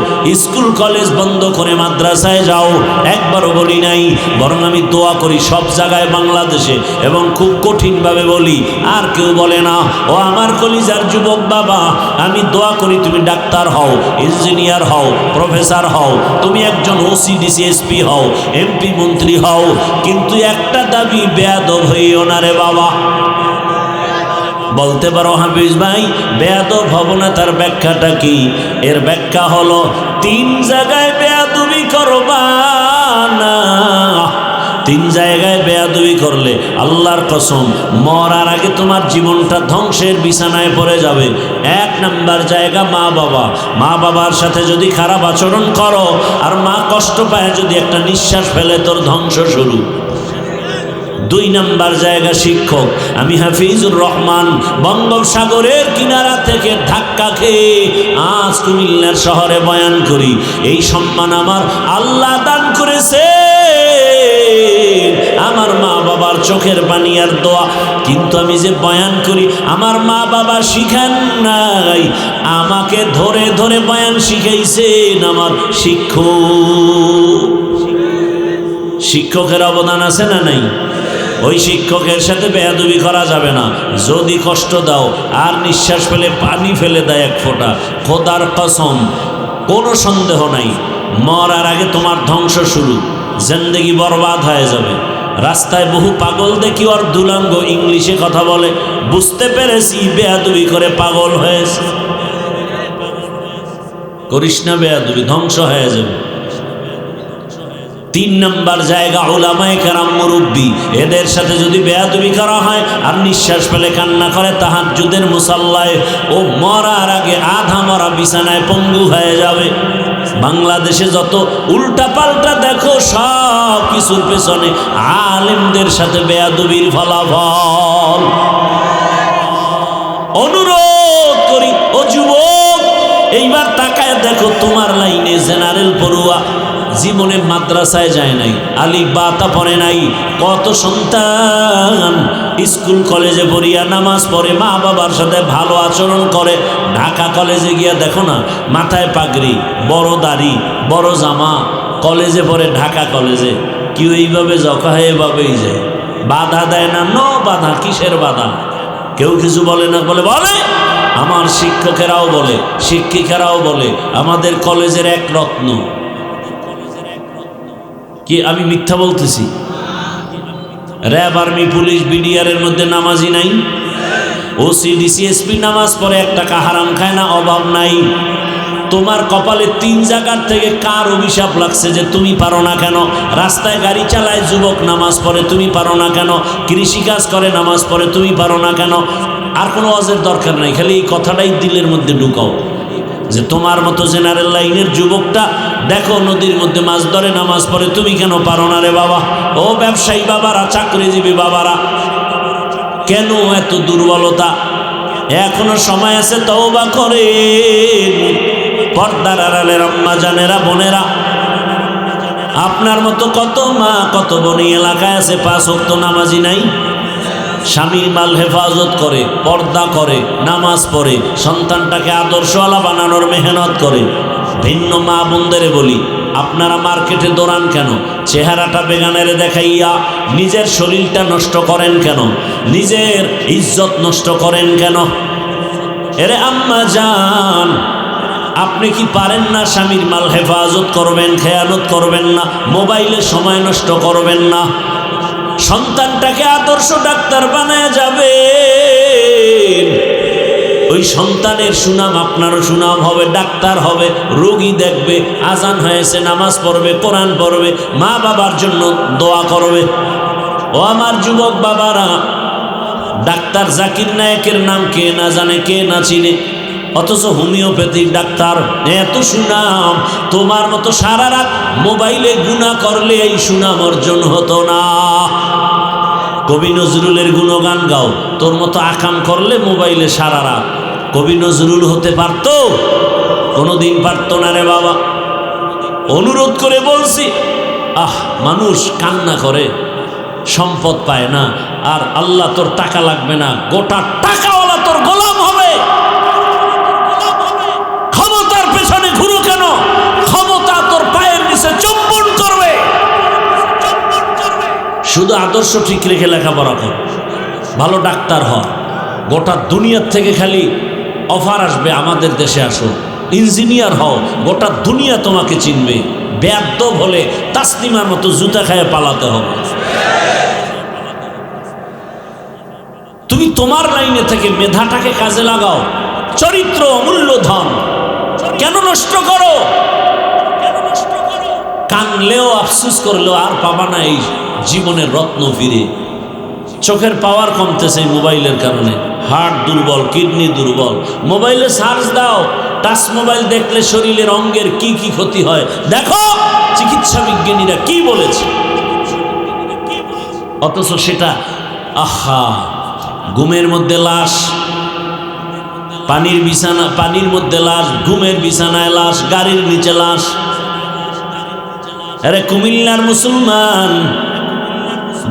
স্কুল কলেজ বন্ধ করে মাদ্রাসায় যাও, একবারও বলি নাই। বরং আমি দোয়া করি সব জায়গায় বাংলাদেশে, এবং খুব কঠিনভাবে বলি, আর কেউ বলে না। ও আমার কলিজার যুবক বাবা, আমি দোয়া করি তুমি ডাক্তার হও, ইঞ্জিনিয়ার হও, প্রফেসর হও, তুমি একজন ওসি ডিসি এসপি হও, এমপি মন্ত্রী হও, কিন্তু একটা দাবি বেয়াদব হইও না রে বাবা। বলতে পারো হাফিজ ভাই বেয়াদব হব না, তার ব্যাখ্যাটা কি? এর ব্যাখ্যা হলো 3 জায়গায় বেয়াদবি করবা না। 3 জায়গায় বেয়াদবি করলে আল্লাহর কসম মরার আগে তোমার জীবনটা ধ্বংসের বিছানায় পড়ে যাবে। 1 নাম্বার জায়গা মা বাবা। মা বাবার সাথে যদি খারাপ আচরণ করো আর মা কষ্ট পায়, যদি একটা নিঃশ্বাস ফেলে, তোর ধ্বংস শুরু। 2 নাম্বার জায়গা শিক্ষক। আমি হাফিজুর রহমান বঙ্গোপসাগরের কিনারা থেকে ধাক্কা খেয়ে আজ কুমিল্লার শহরে বয়ান করি। এই সম্মান আমার আল্লাহ দান করেছে, আমার মা বাবার চোখের পানি আর দোয়া। কিন্তু আমি যে বয়ান করি, আমার মা বাবা শিখান নাই, আমাকে ধরে ধরে বয়ান শিখাইছেন আমার শিক্ষক। শিক্ষকের অবদান আছে না নাই? ওই শিক্ষকের সাথে বেয়াদবি করা যাবে না। যদি কষ্ট দাও আর নিঃশ্বাস ফেলে পানি ফেলে দেয় 1 ফোঁটা, খোদার কসম কোনো সন্দেহ নাই মরার আগে তোমার ধ্বংস শুরু, জিন্দেগি বরবাদ হয়ে যাবে। রাস্তায় বহু পাগল দেখি, ওর দুলাঙ্গ ইংলিশে কথা বলে, বুঝতে পেরেছি বেয়াদবি করে পাগল হয়েছে। করিস না বেয়াদবি, ধ্বংস হয়ে যাবে। 3 নাম্বার জায়গা উলামায়ে কেরাম, মুরব্বী, এদের সাথে যদি বেয়াদবি করা হয় আর নিঃশ্বাস ফেলে কান্না করে তাহাজ্জুদের মুসাল্লায়, ও মরার আগে আধা মরা বিছানায় পঙ্গু হয়ে যাবে। বাংলাদেশে যত উল্টা পাল্টা দেখো, সব কিছুর পেছনে আলেমদের সাথে বেয়াদবির ফলাফল। অনুরোধ করি ও যুবক, এইবার তাকায় দেখো তোমার লাইনে জেনারেল পড়ুয়া জীবনে মাদ্রাসায় যায় নাই, আলিফ বা তা পড়ে নাই, কত সন্তান স্কুল কলেজে পড়িয়া নামাজ পড়ে, মা বাবার সাথে ভালো আচরণ করে। ঢাকা কলেজে গিয়া দেখো না, মাথায় পাগড়ি, বড় দাড়ি, বড় জামা, কলেজে পড়ে ঢাকা কলেজে। কেউ এইভাবে জকা হয়ে এভাবেই যায়, বাধা দেয় না। বাধা কিসের বাধা? কেউ কিছু বলে না, বলে আমার শিক্ষকেরাও বলে, শিক্ষিকারাও বলে আমাদের কলেজের 1 রত্ন। কি আমি মিথ্যা বলতেছি? র্যাব, আর্মি, পুলিশ, বিডিআরের মধ্যে নামাজি নাই? ওসি ডিসি এসপি নামাজ পড়ে, 1 টাকা হারাম খায় না, অভাব নাই। তোমার কপালে 3 জায়গার থেকে কার অভিশাপ লাগছে যে তুমি পারো না কেন? রাস্তায় গাড়ি চালায় যুবক, নামাজ পড়ে, তুমি পারো না কেন? কৃষিকাজ করে, নামাজ পড়ে, তুমি পারো না কেন? আর কোনো ওয়াজের দরকার নাই, খালি এই কথাটাই দিলের মধ্যে ঢুকাও যে তোমার মতো জেনারেল লাইনের যুবকটা দেখো নদীর মধ্যে মাছ ধরে, নামাজ পড়ে, তুমি কেন পারো না রে বাবা? ও ব্যবসায়ী বাবারা, চাকরিজীবী বাবারা, কেন এত দুর্বলতা? এখনো সময় আছে, তওবা করেন। পর্দার আড়ালের আম্মা জানেরা, বোনেরা, আপনার মতো কত মা, কত বোন এলাকায় আছে 5 ওয়াক্ত নামাজি নাই। স্বামীর মাল হেফাজত করে, পর্দা করে, নামাজ পড়ে, সন্তানটাকে আদর্শওয়ালা বানানোর মেহনত করে। ভিন্ন মা বোনদের বলি, আপনারা মার্কেটে দৌড়ান কেন? চেহারাটা বেগানের দেখাইয়া নিজের শরীরটা নষ্ট করেন কেন? নিজের ইজ্জত নষ্ট করেন কেন? এরে আম্মা জান, আপনি কি পারেন না স্বামীর মাল হেফাজত করবেন, খেয়ানত করবেন না, মোবাইলে সময় নষ্ট করবেন না, সন্তানটাকে আদর্শ ডাক্তার বানায় যাবে? ওই সন্তানের সুনাম আপনারও সুনাম হবে, ডাক্তার হবে, রোগী দেখবে, আজান হয়েছে নামাজ পড়বে, কোরআন পড়বে, মা বাবার জন্য দোয়া করবে। ও আমার যুবক বাবারা, ডাক্তার জাকির নায়েকের নাম কে না জানে, কে না চিনে? অথচ হোমিওপ্যাথিক ডাক্তার, এত সুনাম। তোমার মতো সারা রাত মোবাইলে গুনাহ করলে এই সুনাম অর্জন হতো না। কবি নজরুলের গুণগান গাও, তোর মতো আকাম করলে মোবাইলে সারা রাত। কবি নজরুল হতে পারত? কোনোদিন পারত না রে বাবা। অনুরোধ করে বলছি, মানুষ কান্না করে, সম্পদ পায় না, আর আল্লাহ তোর টাকা লাগবে না, গোটা টাকাওয়ালা তোর গোলাম হবে। ক্ষমতার পেছনে ঘুরো কেন? ক্ষমতা তোর পায়ের নিচে চুম্বন করবে। শুধু আদর্শ ঠিক রেখে লেখাপড়া কর, ভালো ডাক্তার হ। গোটা দুনিয়ার থেকে খালি অফার আসবে আমাদের দেশে আসো, ইঞ্জিনিয়ার হও, গোটা দুনিয়া তোমাকে চিনবে। বেয়াদব হলে তাসলিমার মতো জুতা খায় পালাতে হবে। তুমি তোমার লাইনে থেকে মেধাটাকে কাজে লাগাও। চরিত্র অমূল্য ধন, কেন নষ্ট করো? কানলেও আফসোস করলেও আর পাবা না এই জীবনের রত্ন ফিরে। চোখের পাওয়ার কমতেছে এই মোবাইলের কারণে, হার্ট দুর্বল, কিডনি দুর্বল। মোবাইলে সার্চ দাও, টাচ মোবাইল দেখলে শরীরের অঙ্গের কি কি ক্ষতি হয় দেখো, চিকিৎসা বিজ্ঞানীরা কি বলেছে। অথচ সেটা আহা, ঘুমের মধ্যে লাশ, পানির বিছানা, পানির মধ্যে লাশ, ঘুমের বিছানায় লাশ, গাড়ির নিচে লাশ। আরে কুমিল্লার মুসলমান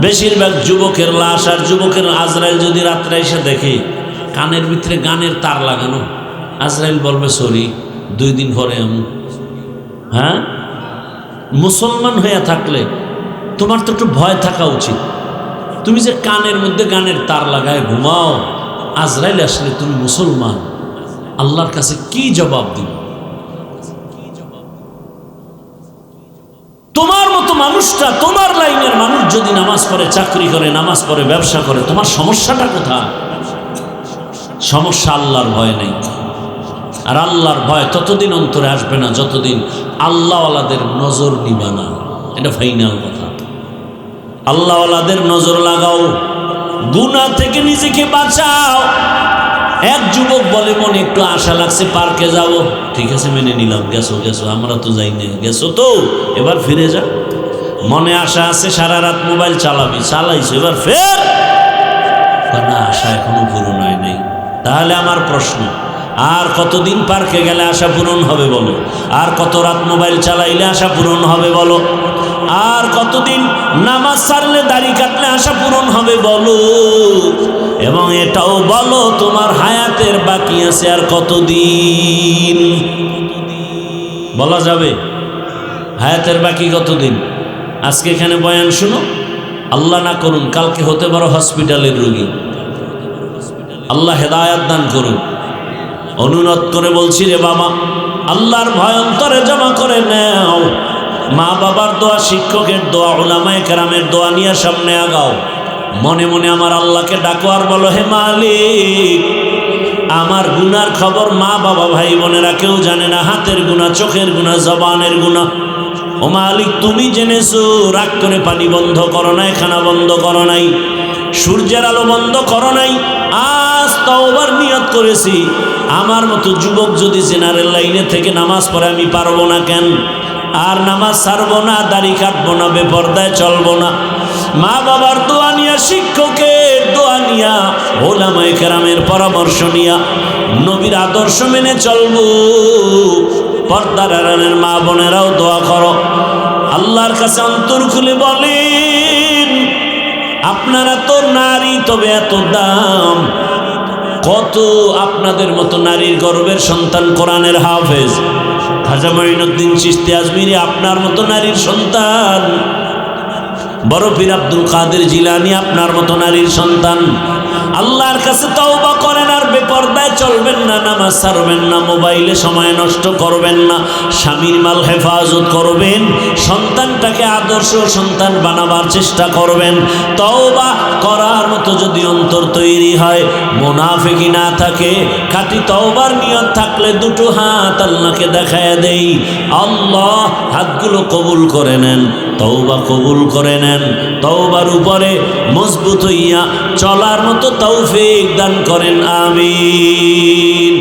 বেশিরভাগ যুবকের লাশ, আর যুবকের আজরাইল যদি রাত্রে এসে দেখে কানের ভিতরে গানের তার লাগানো, আজরাইল বলবে সরি 2 দিন পরে আমি। হ্যাঁ, মুসলমান হয়ে থাকলে তোমার তো একটু ভয় থাকা উচিত। তুমি যে কানের মধ্যে গানের তার লাগায় ঘুমাও, আজরাইল আসলে তুমি মুসলমান, আল্লাহর কাছে কি জবাব দিবে? তোমার মতো মানুষটা, তোমার লাইনের মানুষ যদি নামাজ পড়ে, চাকরি করে, নামাজ পড়ে, ব্যবসা করে, তোমার সমস্যাটা কোথায়? সমস্যা আল্লাহর ভয় নেই। আর আল্লাহর ভয় ততদিন অন্তরে আসবে না যতদিন আল্লাহওয়ালাদের নজর নিবা না। এটা ফাইনাল কথা। আল্লাহওয়ালাদের নজর লাগাও, গুনাহ থেকে নিজেকে বাঁচাও। এক যুবক বলে মনে একটু আশা লাগছে, পার্কে যাব। ঠিক আছে, মেনে নিলাম, গেছো গেছো, আমরা তো যাই না, গেছো তো এবার ফিরে যা। মনে আশা আছে সারা রাত মোবাইল চালাবি, চালাইছো, এবার ফের না, আশা এখনো পূরণ হয় নাই। তাহলে আমার প্রশ্ন, আর কতদিন পার্কে গেলে আশা পূরণ হবে বলো? আর কত রাত মোবাইল চালাইলে আশা পূরণ হবে বলো? আর কতদিন নামাজ ছাড়লে, দাড়ি কাটলে আশা পূরণ হবে বলো? এবং এটাও বলো তোমার হায়াতের বাকি আছে আর কতদিন? বলা যাবে হায়াতের বাকি কতদিন? আজকে এখানে বয়ান শুনো, আল্লাহ না করুন কালকে হতে পারো হসপিটালের রোগী। আল্লাহ হেদায়াত দান করুন। অনুরোধ করে বলছি রে বাবা, আল্লাহর ভয় অন্তরে জমা করে নাও। মা বাবার দোয়া, শিক্ষকের দোয়া, উলামায়ে কেরামের দোয়া নিয়ে সামনে আগাও। মনে মনে আমার আল্লাহকে ডাকো আর বলো, হে মালিক, আমার গুনার খবর মা বাবা ভাই বোনেরা কেউ জানে না। হাতের গুনাহ, চোখের গুনাহ, জবানের গুনাহ। ও মালিক, তুমি জেনেছো। রাগ করে পানি বন্ধ করো নাই, খানা বন্ধ করো নাই, সূর্যের আলো বন্ধ করো নাই। আজ তওবার নিয়ত করেছি, আমার মতো যুবক যদি জেনারেল লাইনে থেকে নামাজ পড়ে আমি পারবো না কেন? আর নামাজ ছাড়বো না, দাড়ি কাটবো না, বেপরদায় চলবো না। মা বাবার দোয়া নিয়া, শিক্ষকের দোয়া নিয়া, ওলামায়ে কেরামের পরামর্শ নিয়া, নবীর আদর্শ মেনে চলবো। পর্দার আড়ালের মা বোনেরাও দোয়া করো, আল্লাহর কাছে অন্তর খুলে বলেন, আপনারা তো নারী, তবে এত দাম। কত আপনাদের মতো নারীর গর্বের সন্তান কোরআনের হাফেজ খাজা মঈনুদ্দিন চিশতি আজমিরি, আপনার মতো নারীর সন্তান। বড় পীর আব্দুল কাদের জিলানী আপনার মতো নারীর সন্তান। আল্লাহর কাছে তওবা করেন, আর বেপরদায় চলবেন না, নামাজ ছাড়বেন না, মোবাইলে সময় নষ্ট করবেন না, স্বামীর মাল হেফাজত করবেন, সন্তানটাকে আদর্শ সন্তান বানাবার চেষ্টা করবেন। তওবা করার মতো যদি অন্তর তৈরি হয়, মুনাফিকি না থাকে, খাঁটি তওবার নিয়ত থাকলে দুটো হাত আল্লাহকে দেখায় দেই। আল্লাহ হাতগুলো কবুল করে নেন, তওবা কবুল করে নেন। তওবার উপরে মজবুত হইয়া চলার মতো তৌফিক দান করেন, আমিন।